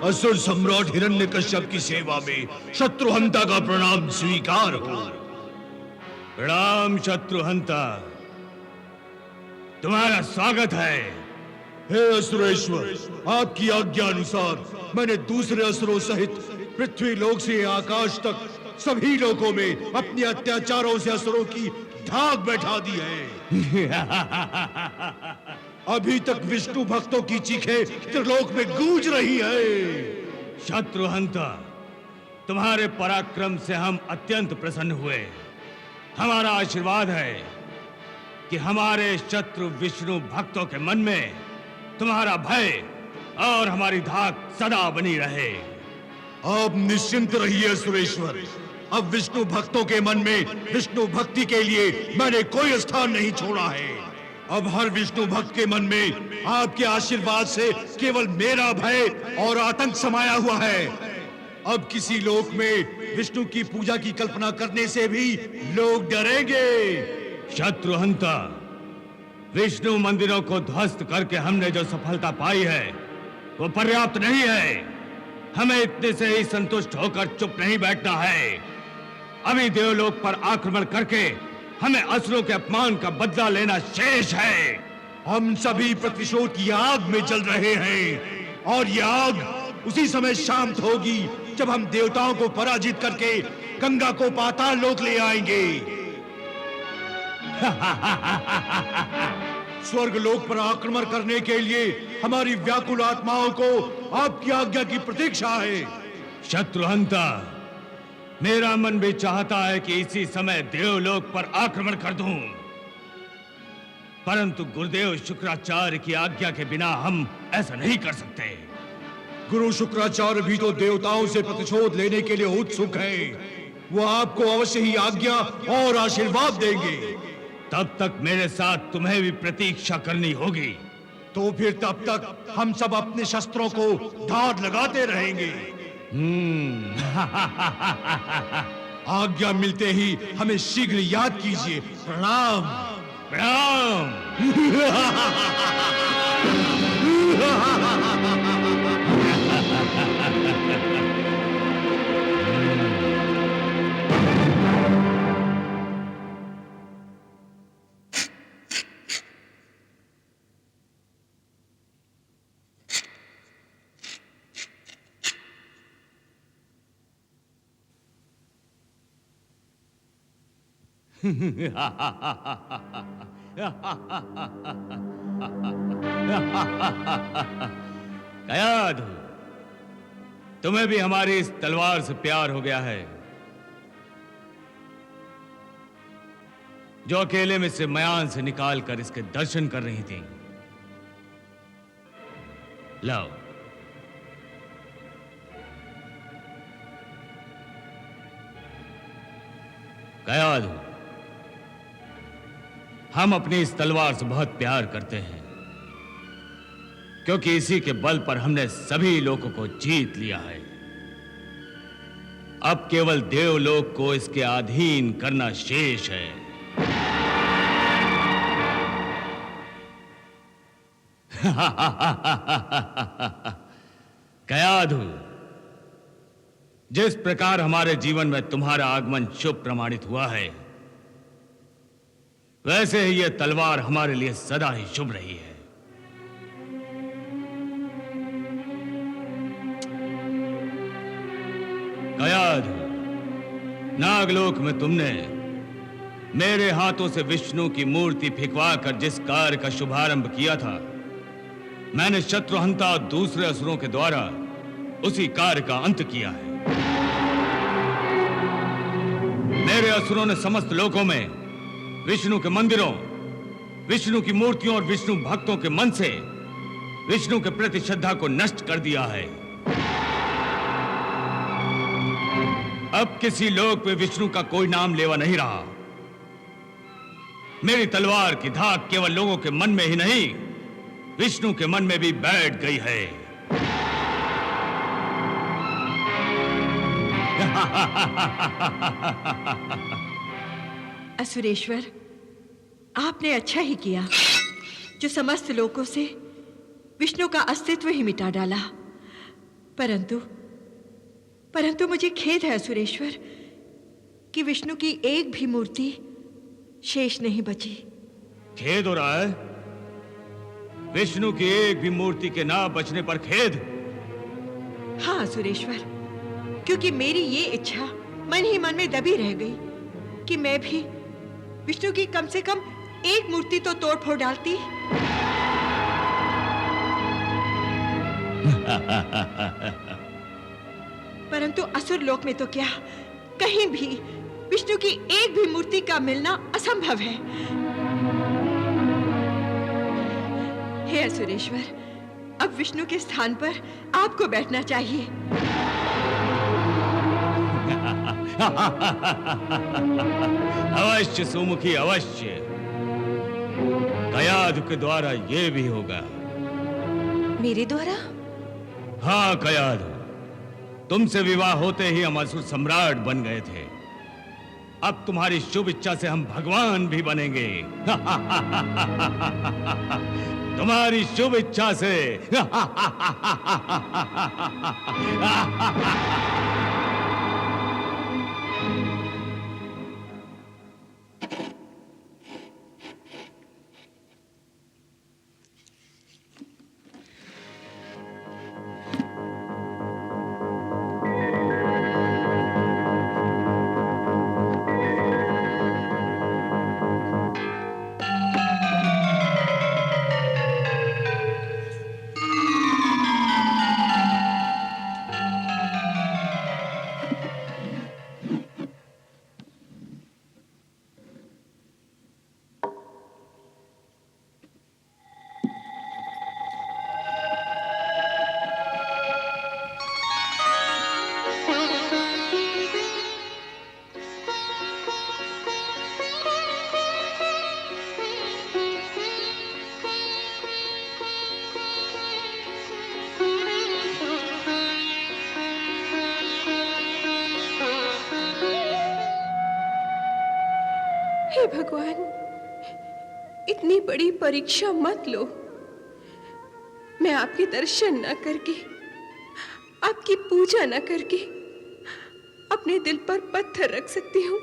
असुर सम्राट हिरण्यकश्यप की सेवा में शत्रुहंता का प्रणाम स्वीकार हो। प्रणाम शत्रुहंता। तुम्हारा स्वागत है। हे असुरेश्वर, आपकी आज्ञा अनुसार मैंने दूसरे असुरों सहित पृथ्वी लोक से आकाश तक सभी लोगों में अपने अत्याचारों से असुरों की धाक बैठा दी है। अभी तक विष्णु भक्तों की चीखें त्रिलोक में गूंज रही है। शत्रुहंता, तुम्हारे पराक्रम से हम अत्यंत प्रसन्न हुए। हमारा आशीर्वाद है कि हमारे शत्रु विष्णु भक्तों के मन में तुम्हारा भय और हमारी धाक सदा बनी रहे। आप निश्चिंत रहिए सुरेश्वर, अब विष्णु भक्तों के मन में विष्णु भक्ति के लिए मैंने कोई स्थान नहीं छोड़ा है। अब हर विष्णु भक्त के मन में आपके आशीर्वाद से केवल मेरा भय और आतंक समाया हुआ है। अब किसी लोक में विष्णु की पूजा की कल्पना करने से भी लोग डरेंगे। शत्रुहंता, विष्णु मंदिरों को ध्वस्त करके हमने जो सफलता पाई है वो पर्याप्त नहीं है। हमें इतने से ही संतुष्ट होकर चुप नहीं बैठना है। अभी देवलोक पर आक्रमण करके हमें असुरों के अपमान का बदला लेना शेष है। हम सभी प्रतिशोध की आग में जल रहे हैं और यह आग उसी समय शांत होगी जब हम देवताओं को पराजित करके गंगा को पाताल लोक ले आएंगे। स्वर्ग लोक पर आक्रमण करने के लिए हमारी व्याकुल आत्माओं को आपकी आज्ञा की प्रतीक्षा है। शत्रुहंता, मेरा मन भी चाहता है कि इसी समय देवलोक पर आक्रमण कर दूं, परंतु गुरुदेव शुक्राचार्य की आज्ञा के बिना हम ऐसा नहीं कर सकते। गुरु शुक्राचार्य भी तो देवताओं से प्रतिशोध लेने के लिए उत्सुक हैं। वो आपको अवश्य ही आज्ञा और आशीर्वाद देंगे। तब तक मेरे साथ तुम्हें भी प्रतीक्षा करनी होगी। तो फिर तब तक हम सब अपने शस्त्रों को धार लगाते रहेंगे। आज्ञा मिलते ही हमें शीघ्र याद कीजिए। प्रणाम। प्रणाम। कयाधु, तुम्हें भी हमारी इस तलवार से प्यार हो गया है जो अकेले में से मयान से निकाल कर इसके दर्शन कर रही थी। लाओ। कयाधु, हम अपनी इस तलवार से बहुत प्यार करते हैं क्योंकि इसी के बल पर हमने सभी लोगों को जीत लिया है। अब केवल देवलोक को इसके अधीन करना शेष है। कयाधु, जिस प्रकार हमारे जीवन में तुम्हारा आगमन शुभ प्रमाणित हुआ है, वैसे ही यह तलवार हमारे लिए सदा ही शुभ रही है। कयाधु, नागलोक में तुमने मेरे हाथों से विष्णु की मूर्ति फिकवा कर जिस कार्य का शुभारंभ किया था, मैंने शत्रुहंता और दूसरे असुरों के द्वारा उसी कार्य का अंत किया है। मेरे असुरों ने समस्त लोकों में विष्णु के मंदिरों, विष्णु की मूर्तियों और विष्णु भक्तों के मन से विष्णु के प्रति श्रद्धा को नष्ट कर दिया है। अब किसी लोक में विष्णु का कोई नाम लेवा नहीं रहा। मेरी तलवार की धाक केवल लोगों के मन में ही नहीं, विष्णु के मन में भी बैठ गई है। असुरेश्वर, आपने अच्छा ही किया जो समस्त लोकों से विष्णु का अस्तित्व ही मिटा डाला। परंतु मुझे खेद है असुरेश्वर कि विष्णु की एक भी मूर्ति शेष नहीं बची। खेद हो रहा है? विष्णु की एक भी मूर्ति के ना बचने पर खेद। हाँ सुरेश्वर, क्योंकि मेरी ये इच्छा मन ही मन में दबी रह गई कि मैं भी विष्णु की कम से कम एक मूर्ति तो तोड़ फोड़ डालती। परंतु असुर लोक में तो क्या, कहीं भी विष्णु की एक भी मूर्ति का मिलना असंभव है। हे असुरेश्वर, अब विष्णु के स्थान पर आपको बैठना चाहिए। अवश्य सुमुखी, अवश्य। कयाधु के द्वारा ये भी होगा। मेरे द्वारा? हाँ कयाधु, तुमसे विवाह होते ही हम असुर सम्राट बन गए थे। अब तुम्हारी शुभ इच्छा से हम भगवान भी बनेंगे। तुम्हारी शुभ इच्छा से। हे भगवान, इतनी बड़ी परीक्षा मत लो। मैं आपके दर्शन न करके, आपकी पूजा न करके अपने दिल पर पत्थर रख सकती हूँ,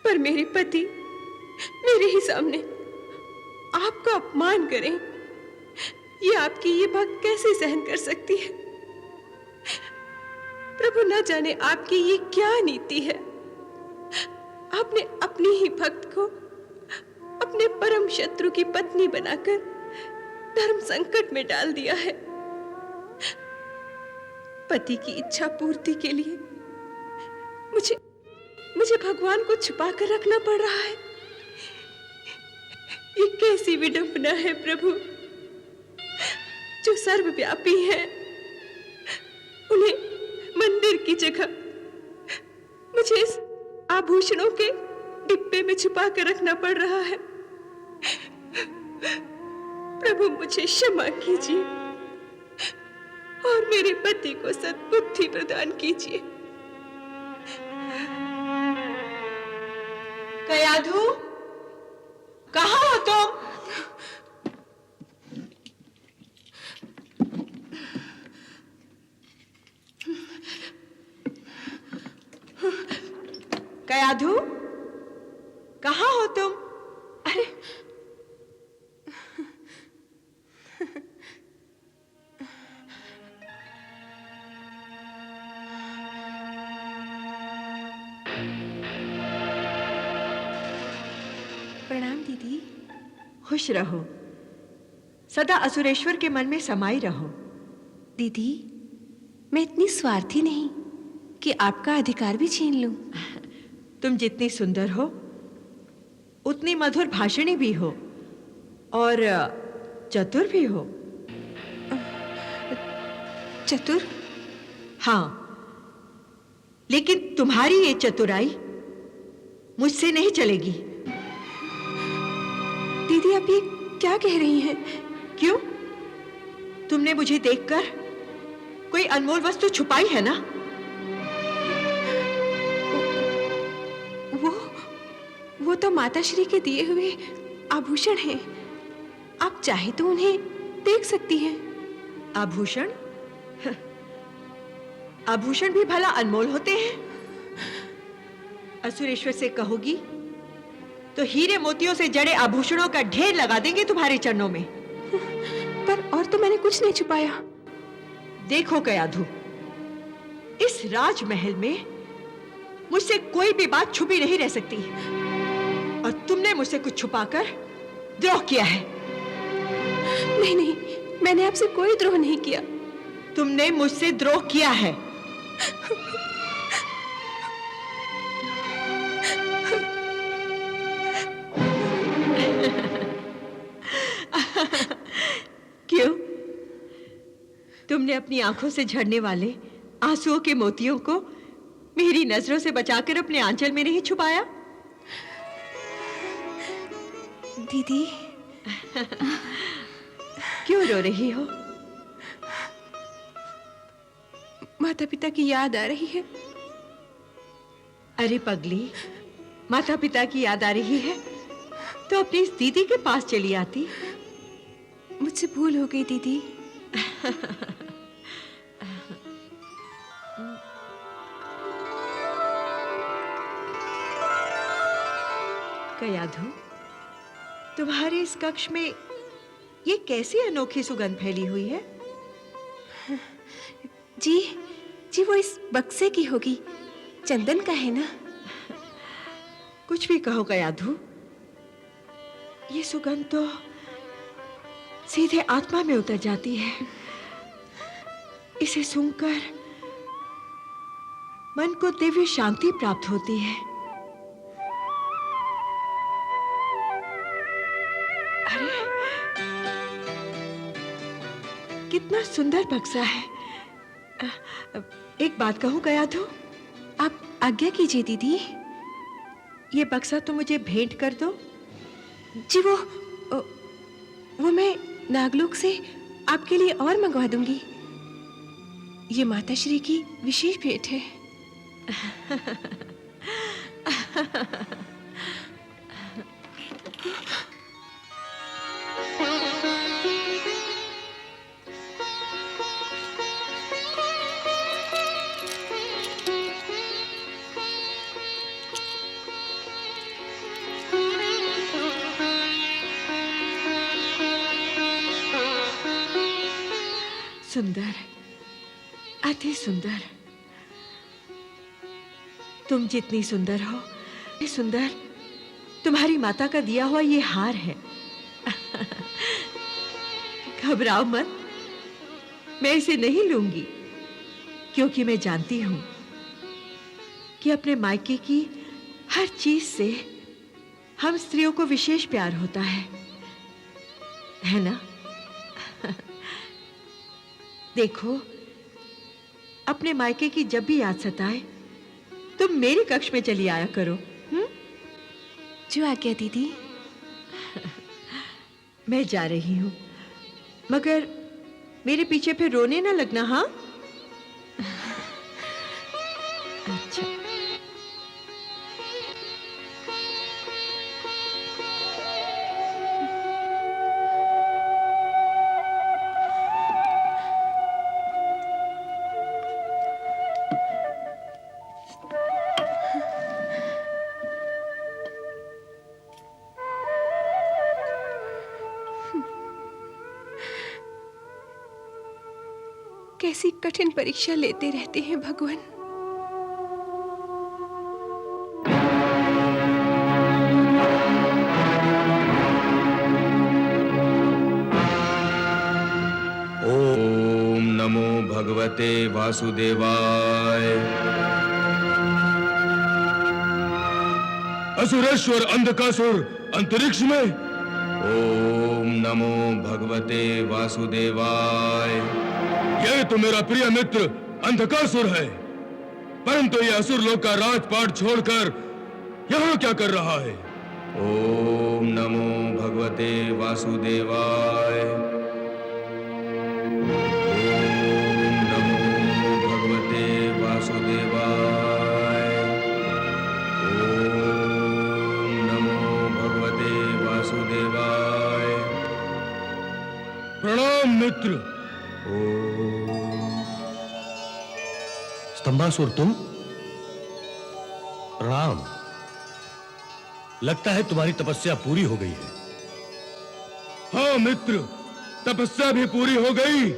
पर मेरे पति मेरे ही सामने आपका अपमान करें, ये आपकी ये बात कैसे सहन कर सकती है? प्रभु न जाने आपकी ये क्या नीति है। आपने अपनी ही भक्त को अपने परम शत्रु की पत्नी बनाकर धर्म संकट में डाल दिया है। पति की इच्छा पूर्ति के लिए मुझे भगवान को छुपा कर रखना पड़ रहा है। ये कैसी विडंबना है प्रभु, जो सर्वव्यापी है उन्हें मंदिर की जगह मुझे इस आभूषणों के डिब्बे में छुपा कर रखना पड़ रहा है। प्रभु मुझे क्षमा कीजिए और मेरे पति को सद्बुद्धि प्रदान कीजिए। कयाधु, कहाँ हो तुम? कयाधु, कहाँ हो तुम? अरे प्रणाम दीदी। खुश रहो, सदा असुरेश्वर के मन में समाई रहो। दीदी, मैं इतनी स्वार्थी नहीं कि आपका अधिकार भी छीन लूं। तुम जितनी सुंदर हो उतनी मधुर भाषणी भी हो और चतुर भी हो। चतुर? हाँ, लेकिन तुम्हारी ये चतुराई मुझसे नहीं चलेगी। दीदी, आप ये क्या कह रही हैं? क्यों? तुमने मुझे देखकर कोई अनमोल वस्तु छुपाई है ना? वो तो माताश्री के दिए हुए आभूषण हैं। आप चाहे तो उन्हें देख सकती हैं। आभूषण? आभूषण भी भला अनमोल होते हैं? असुरेश्वर से कहोगी तो हीरे मोतियों से जड़े आभूषणों का ढेर लगा देंगे तुम्हारे चरणों में। पर और तो मैंने कुछ नहीं छुपाया। देखो कयाधु, इस राजमहल में मुझसे कोई भी बात छुपी नहीं रह सकती, और तुमने मुझसे कुछ छुपाकर द्रोह किया है। नहीं नहीं, मैंने आपसे कोई द्रोह नहीं किया। तुमने मुझसे द्रोह किया है। क्यों? तुमने अपनी आंखों से झड़ने वाले आंसुओं के मोतियों को मेरी नजरों से बचाकर अपने आंचल में नहीं छुपाया? दीदी, क्यों रो रही हो? माता पिता की याद आ रही है। अरे पगली, माता पिता की याद आ रही है तो अपनी इस दीदी के पास चली आती। मुझसे भूल हो गई दीदी। कयाधु, तुम्हारे इस कक्ष में ये कैसी अनोखी सुगंध फैली हुई है? जी जी, वो इस बक्से की होगी, चंदन का है ना। कुछ भी कहो कयाधु, ये सुगंध तो सीधे आत्मा में उतर जाती है। इसे सूंघकर मन को दिव्य शांति प्राप्त होती है। अरे, कितना सुंदर बक्सा है। एक बात कहूं कयाधु? आप आज्ञा कीजिए दीदी। ये बक्सा तो मुझे भेंट कर दो। जी, वो मैं नागलोक से आपके लिए और मंगवा दूंगी। ये माताश्री की विशेष भेंट है। सुंदर, अति सुंदर। तुम जितनी सुंदर हो, ये सुंदर तुम्हारी माता का दिया हुआ ये हार है। घबराओ मत, मैं इसे नहीं लूंगी, क्योंकि मैं जानती हूं कि अपने मायके की हर चीज से हम स्त्रियों को विशेष प्यार होता है ना? देखो, अपने मायके की जब भी याद सताए तुम मेरे कक्ष में चली आया करो। जो आज्ञा दीदी। मैं जा रही हूं, मगर मेरे पीछे फिर रोने ना लगना। हाँ? अच्छा। कैसी कठिन परीक्षा लेते रहते हैं भगवान। ओम नमो भगवते वासुदेवाय। असुरेश्वर अंधकासुर अंतरिक्ष में। ओम नमो भगवते वासुदेवाय। यह तो मेरा प्रिय मित्र अंधकासुर है, परंतु यह असुर लोक का राजपाट छोड़कर यहाँ क्या कर रहा है? ओम नमो भगवते वासुदेवाय। ओम नमो भगवते वासुदेवाय। ओम नमो भगवते वासुदेवाय। प्रणाम मित्र। स्तंभासुर, तुम? प्रणाम। लगता है तुम्हारी तपस्या पूरी हो गई है। हाँ मित्र, तपस्या भी पूरी हो गई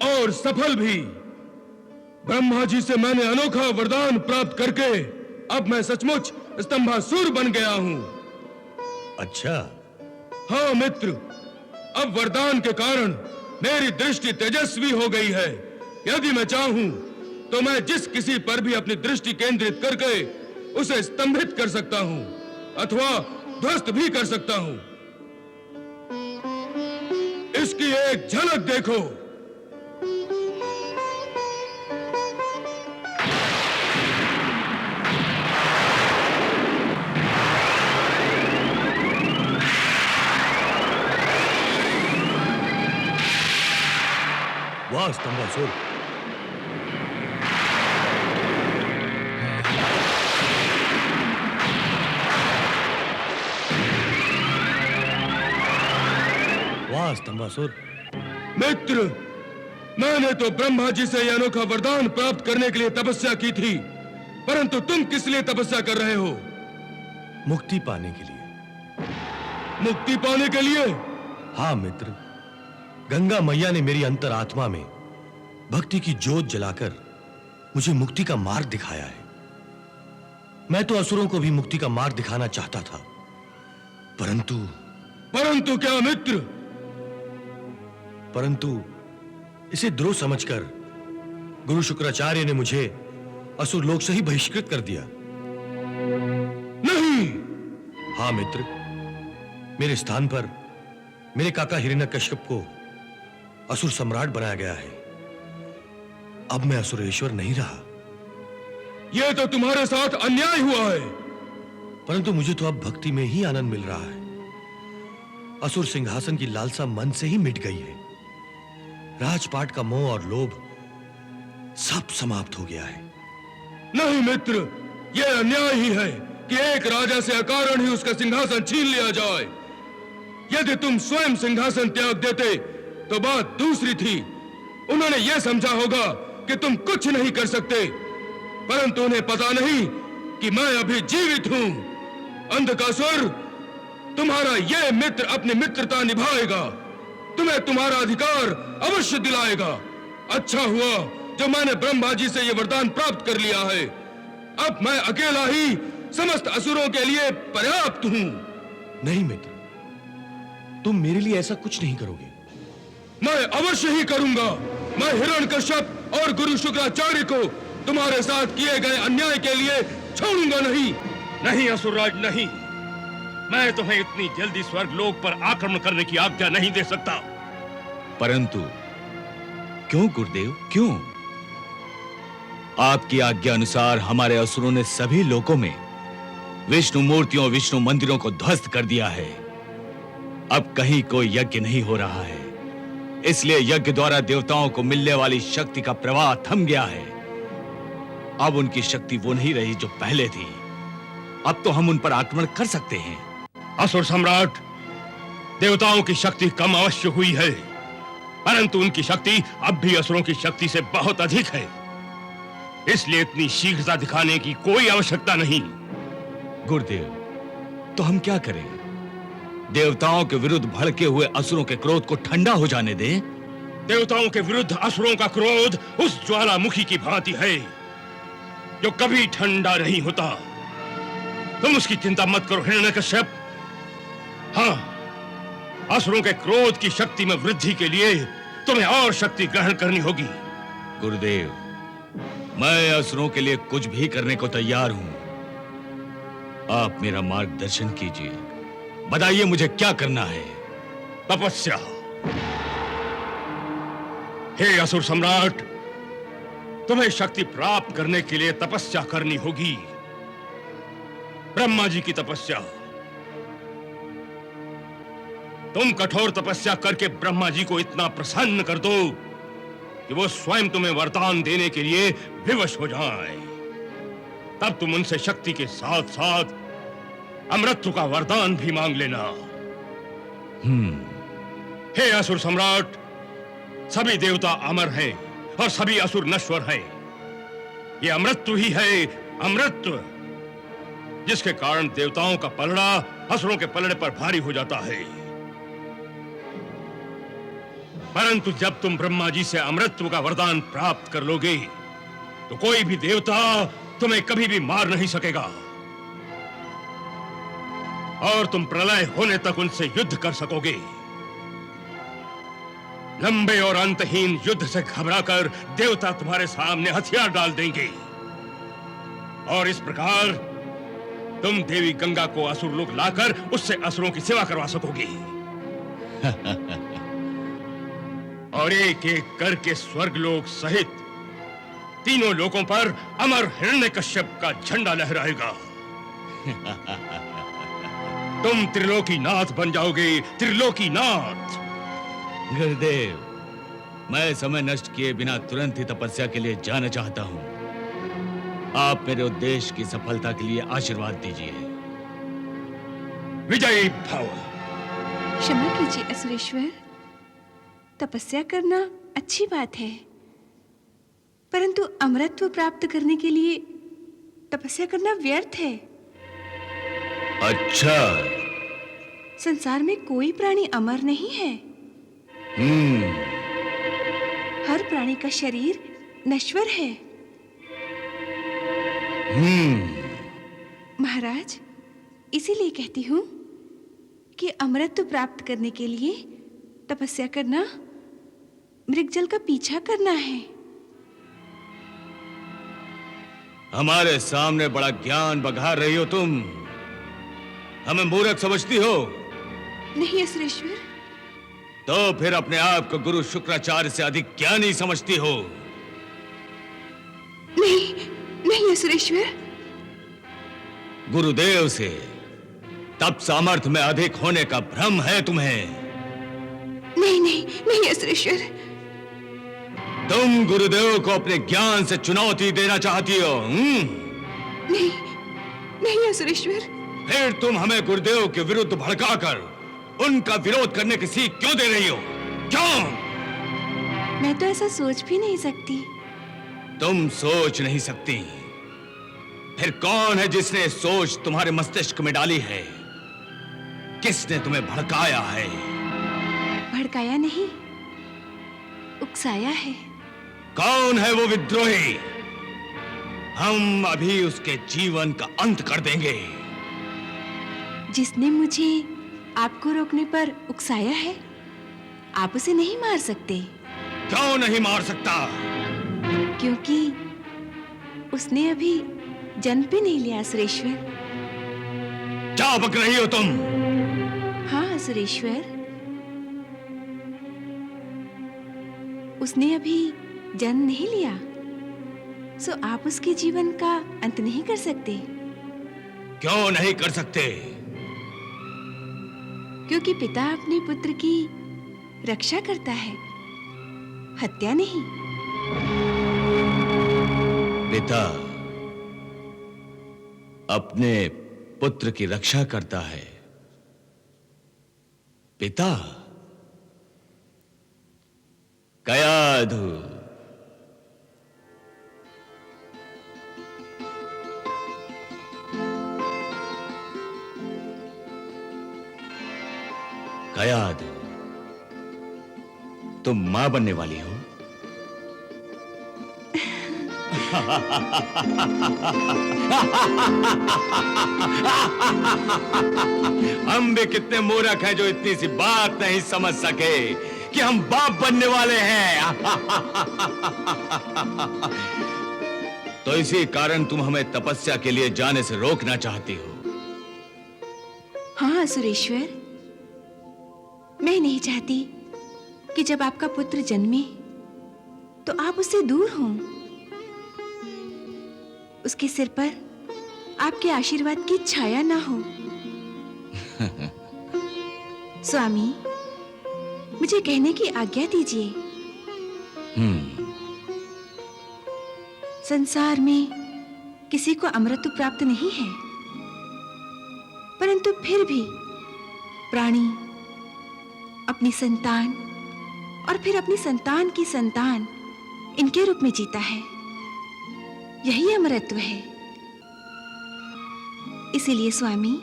और सफल भी। ब्रह्मा जी से मैंने अनोखा वरदान प्राप्त करके अब मैं सचमुच स्तंभासुर बन गया हूं। अच्छा। हाँ मित्र, अब वरदान के कारण मेरी दृष्टि तेजस्वी हो गई है। यदि मैं चाहूं तो मैं जिस किसी पर भी अपनी दृष्टि केंद्रित करके उसे स्तंभित कर सकता हूं अथवा ध्वस्त भी कर सकता हूं। इसकी एक झलक देखो। वाह स्तंभासुर, वाह स्तंभासुर। मित्र, मैंने तो ब्रह्मा जी से यह अनोखा वरदान प्राप्त करने के लिए तपस्या की थी, परंतु तुम किस लिए तपस्या कर रहे हो? मुक्ति पाने के लिए। मुक्ति पाने के लिए? हाँ मित्र, गंगा मैया ने मेरी अंतरात्मा में भक्ति की ज्योत जलाकर मुझे मुक्ति का मार्ग दिखाया है। मैं तो असुरों को भी मुक्ति का मार्ग दिखाना चाहता था, परंतु क्या मित्र? परंतु इसे द्रोह समझकर गुरु शुक्राचार्य ने मुझे असुर लोक से ही बहिष्कृत कर दिया। नहीं। हाँ मित्र, मेरे स्थान पर मेरे काका हिरण्यकश्यप को असुर सम्राट बनाया गया है। अब मैं असुरेश्वर नहीं रहा। यह तो तुम्हारे साथ अन्याय हुआ है। परंतु मुझे तो अब भक्ति में ही आनंद मिल रहा है। असुर सिंहासन की लालसा मन से ही मिट गई है। राजपाट का मोह और लोभ सब समाप्त हो गया है। नहीं मित्र, यह अन्याय ही है कि एक राजा से अकारण ही उसका सिंहासन छीन लिया जाए। यदि तुम स्वयं सिंहासन त्याग देते तो बात दूसरी थी। उन्होंने यह समझा होगा कि तुम कुछ नहीं कर सकते, परंतु उन्हें पता नहीं कि मैं अभी जीवित हूं। अंधकासुर, तुम्हारा यह मित्र अपनी मित्रता निभाएगा, तुम्हें तुम्हारा अधिकार अवश्य दिलाएगा। अच्छा हुआ जो मैंने ब्रह्मा जी से यह वरदान प्राप्त कर लिया है। अब मैं अकेला ही समस्त असुरों के लिए पर्याप्त हूं। नहीं मित्र, तुम मेरे लिए ऐसा कुछ नहीं करोगे। मैं अवश्य ही करूंगा। मैं हिरण्यकश्यप और गुरु शुक्राचार्य को तुम्हारे साथ किए गए अन्याय के लिए छोड़ूंगा नहीं। नहीं असुरराज, नहीं। मैं तुम्हें इतनी जल्दी स्वर्ग लोक पर आक्रमण करने की आज्ञा नहीं दे सकता। परंतु क्यों गुरुदेव, क्यों? आपकी आज्ञा अनुसार हमारे असुरों ने सभी लोकों में विष्णु मूर्तियों, विष्णु मंदिरों को ध्वस्त कर दिया है। अब कहीं कोई यज्ञ नहीं हो रहा है, इसलिए यज्ञ द्वारा देवताओं को मिलने वाली शक्ति का प्रवाह थम गया है। अब उनकी शक्ति वो नहीं रही जो पहले थी। अब तो हम उन पर आक्रमण कर सकते हैं। असुर सम्राट, देवताओं की शक्ति कम अवश्य हुई है, परंतु उनकी शक्ति अब भी असुरों की शक्ति से बहुत अधिक है। इसलिए इतनी शीघ्रता दिखाने की कोई आवश्यकता नहीं। गुरुदेव, तो हम क्या करें? देवताओं के विरुद्ध भड़के हुए असुरों के क्रोध को ठंडा हो जाने दें? देवताओं के विरुद्ध असुरों का क्रोध उस ज्वालामुखी की भांति है जो कभी ठंडा नहीं होता। तुम उसकी चिंता मत करो हिरण्यकश्यप। हाँ, असुरों के क्रोध की शक्ति में वृद्धि के लिए तुम्हें और शक्ति ग्रहण करनी होगी। गुरुदेव, मैं असुरों के लिए कुछ भी करने को तैयार हूं। आप मेरा मार्गदर्शन कीजिए, बताइए मुझे क्या करना है। तपस्या। हे असुर सम्राट, तुम्हें शक्ति प्राप्त करने के लिए तपस्या करनी होगी। ब्रह्मा जी की तपस्या। तुम कठोर तपस्या करके ब्रह्मा जी को इतना प्रसन्न कर दो कि वो स्वयं तुम्हें वरदान देने के लिए विवश हो जाएं। तब तुम उनसे शक्ति के साथ साथ अमृतत्व का वरदान भी मांग लेना। हे असुर सम्राट, सभी देवता अमर हैं और सभी असुर नश्वर हैं। ये अमृतत्व ही है, अमृतत्व, जिसके कारण देवताओं का पलड़ा असुरों के पलड़े पर भारी हो जाता है। परंतु जब तुम ब्रह्मा जी से अमृतत्व का वरदान प्राप्त कर लोगे तो कोई भी देवता तुम्हें कभी भी मार नहीं सकेगा और तुम प्रलय होने तक उनसे युद्ध कर सकोगे। लंबे और अंतहीन युद्ध से घबराकर देवता तुम्हारे सामने हथियार डाल देंगे और इस प्रकार तुम देवी गंगा को असुर लोक लाकर उससे असुरों की सेवा करवा सकोगे। और एक एक करके स्वर्गलोक सहित तीनों लोकों पर अमर हिरण्यकश्यप का झंडा लहराएगा। तुम त्रिलोकी नाथ बन जाओगे, त्रिलोकी नाथ। गुरुदेव, मैं समय नष्ट किए बिना तुरंत ही तपस्या के लिए जाना चाहता हूँ। आप मेरे उद्देश्य की सफलता के लिए आशीर्वाद दीजिए। विजयी भव। क्षमा कीजिए असुरेश्वर, तपस्या करना अच्छी बात है, परंतु अमरत्व प्राप्त करने के लिए तपस्या करना व्यर्थ है। अच्छा, संसार में कोई प्राणी अमर नहीं है। हर प्राणी का शरीर नश्वर है। महाराज, इसीलिए कहती हूँ कि अमरत्व प्राप्त करने के लिए तपस्या करना, मृगजल का पीछा करना है। हमारे सामने बड़ा ज्ञान बघार रही हो तुम। हमें मूर्ख समझती हो? नहीं असुरेश्वर। तो फिर अपने आप को गुरु शुक्राचार्य से अधिक ज्ञानी समझती हो? नहीं नहीं असुरेश्वर। गुरुदेव से तप सामर्थ्य में अधिक होने का भ्रम है तुम्हें। नहीं नहीं नहीं असुरेश्वर। तुम गुरुदेव को अपने ज्ञान से चुनौती देना चाहती हो? नहीं नहीं असुरेश्वर। फिर तुम हमें गुरुदेव के विरुद्ध भड़काकर उनका विरोध करने की सीख क्यों दे रही हो? क्यों? मैं तो ऐसा सोच भी नहीं सकती। तुम सोच नहीं सकती? फिर कौन है जिसने सोच तुम्हारे मस्तिष्क में डाली है? किसने तुम्हें भड़काया है? भड़काया नहीं, उकसाया है। कौन है वो विद्रोही? हम अभी उसके जीवन का अंत कर देंगे। जिसने मुझे आपको रोकने पर उकसाया है, आप उसे नहीं मार सकते। क्यों नहीं मार सकता? क्योंकि उसने अभी जन्म भी नहीं लिया सुरेश्वर। क्या बक रही हो तुम? हाँ सुरेश्वर, उसने अभी जन्म नहीं लिया, सो आप उसके जीवन का अंत नहीं कर सकते। क्यों नहीं कर सकते? क्योंकि पिता अपने पुत्र की रक्षा करता है, हत्या नहीं। पिता अपने पुत्र की रक्षा करता है। पिता? कयाधु। कयाधु, तुम मां बनने वाली हो? हम भी कितने मूर्ख हैं जो इतनी सी बात नहीं समझ सके कि हम बाप बनने वाले हैं। तो इसी कारण तुम हमें तपस्या के लिए जाने से रोकना चाहती हो। हाँ सुरेश्वर, मैं नहीं चाहती कि जब आपका पुत्र जन्मे तो आप उससे दूर हों। उसके सिर पर आपके आशीर्वाद की छाया ना हो। स्वामी, मुझे कहने की आज्ञा दीजिए। संसार में किसी को अमृत प्राप्त नहीं है, परंतु फिर भी प्राणी अपनी संतान और फिर अपनी संतान की संतान इनके रूप में जीता है। यही अमरत्व है। इसीलिए स्वामी,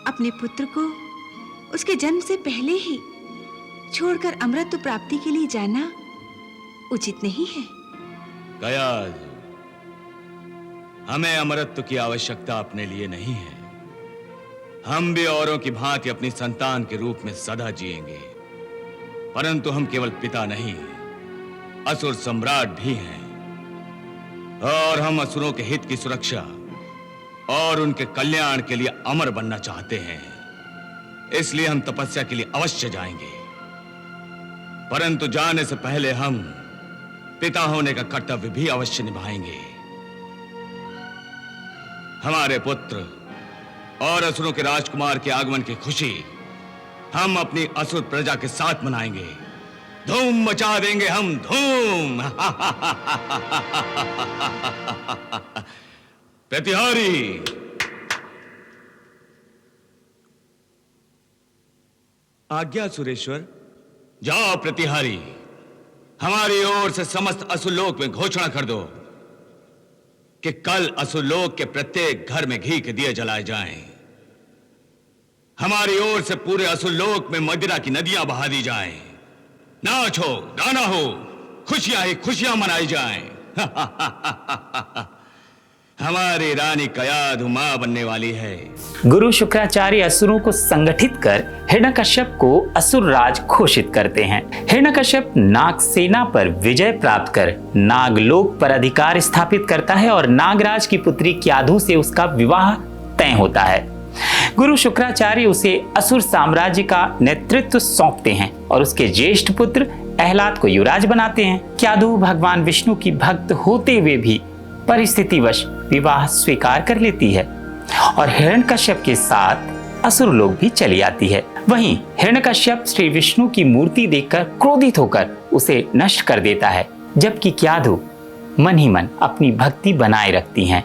अपने पुत्र को उसके जन्म से पहले ही छोड़कर अमृत प्राप्ति के लिए जाना उचित नहीं है। कयाधु, हमें अमरत्व की आवश्यकता अपने लिए नहीं है। हम भी औरों की भांति अपनी संतान के रूप में सदा जिएंगे, परंतु हम केवल पिता नहीं, असुर सम्राट भी हैं, और हम असुरों के हित की सुरक्षा और उनके कल्याण के लिए अमर बनना चाहते हैं। इसलिए हम तपस्या के लिए अवश्य जाएंगे, परंतु जाने से पहले हम पिता होने का कर्तव्य भी अवश्य निभाएंगे। हमारे पुत्र और असुरों के राजकुमार के आगमन की खुशी हम अपनी असुर प्रजा के साथ मनाएंगे। धूम मचा देंगे हम, धूम। प्रतिहारी, आज्ञा सुरेश्वर। जाओ प्रतिहारी, हमारी ओर से समस्त असुरलोक में घोषणा कर दो कि कल असुरलोक के प्रत्येक घर में घी के दिए जलाए जाएं। हमारी ओर से पूरे असुरलोक में मदिरा की नदियां बहा दी जाएं। नाच हो, गाना हो, खुशियां ही खुशियां मनाई जाएं। हमारी रानी कयाधु मां बनने वाली है। गुरु शुक्राचार्य असुरों को संगठित कर हिरण्यकश्यप को असुर राज घोषित करते हैं। हिरण्यकश्यप नाग सेना पर विजय प्राप्त कर नागलोक पर अधिकार स्थापित करता है और नागराज की पुत्री क्याधु से उसका विवाह तय होता है। गुरु शुक्राचार्य उसे असुर साम्राज्य का नेतृत्व सौंपते हैं और उसके ज्येष्ठ पुत्र अहलाद को युवराज बनाते हैं। क्याधु भगवान विष्णु की भक्त होते हुए भी परिस्थितिवश विवाह स्वीकार कर लेती है और हिरण्यकश्यप के साथ असुर लोग भी चली आती है। वहीं हिरण्यकश्यप श्री विष्णु की मूर्ति देखकर क्रोधित होकर उसे नष्ट कर देता है, जबकि क्याधु मन ही मन अपनी भक्ति बनाए रखती हैं।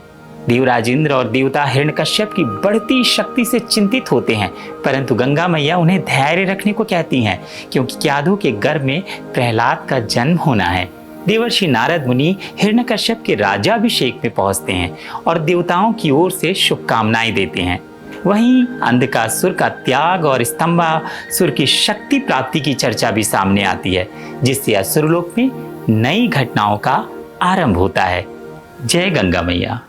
देवराज इंद्र और देवता हिरण्यकश्यप की बढ़ती शक्ति से चिंतित होते हैं, परंतु गंगा मैया उन्हें धैर्य रखने को कहती हैं, क्योंकि क्याधु के गर्भ में प्रहलाद का जन्म होना है। देवर्षि नारद मुनि हिरण्यकश्यप के राज्याभिषेक में पहुंचते हैं और देवताओं की ओर से शुभकामनाएं देते हैं। वहीं अंधकासुर का त्याग और स्तंभासुर की शक्ति प्राप्ति की चर्चा भी सामने आती है, जिससे असुरलोक में नई घटनाओं का आरंभ होता है। जय गंगा मैया।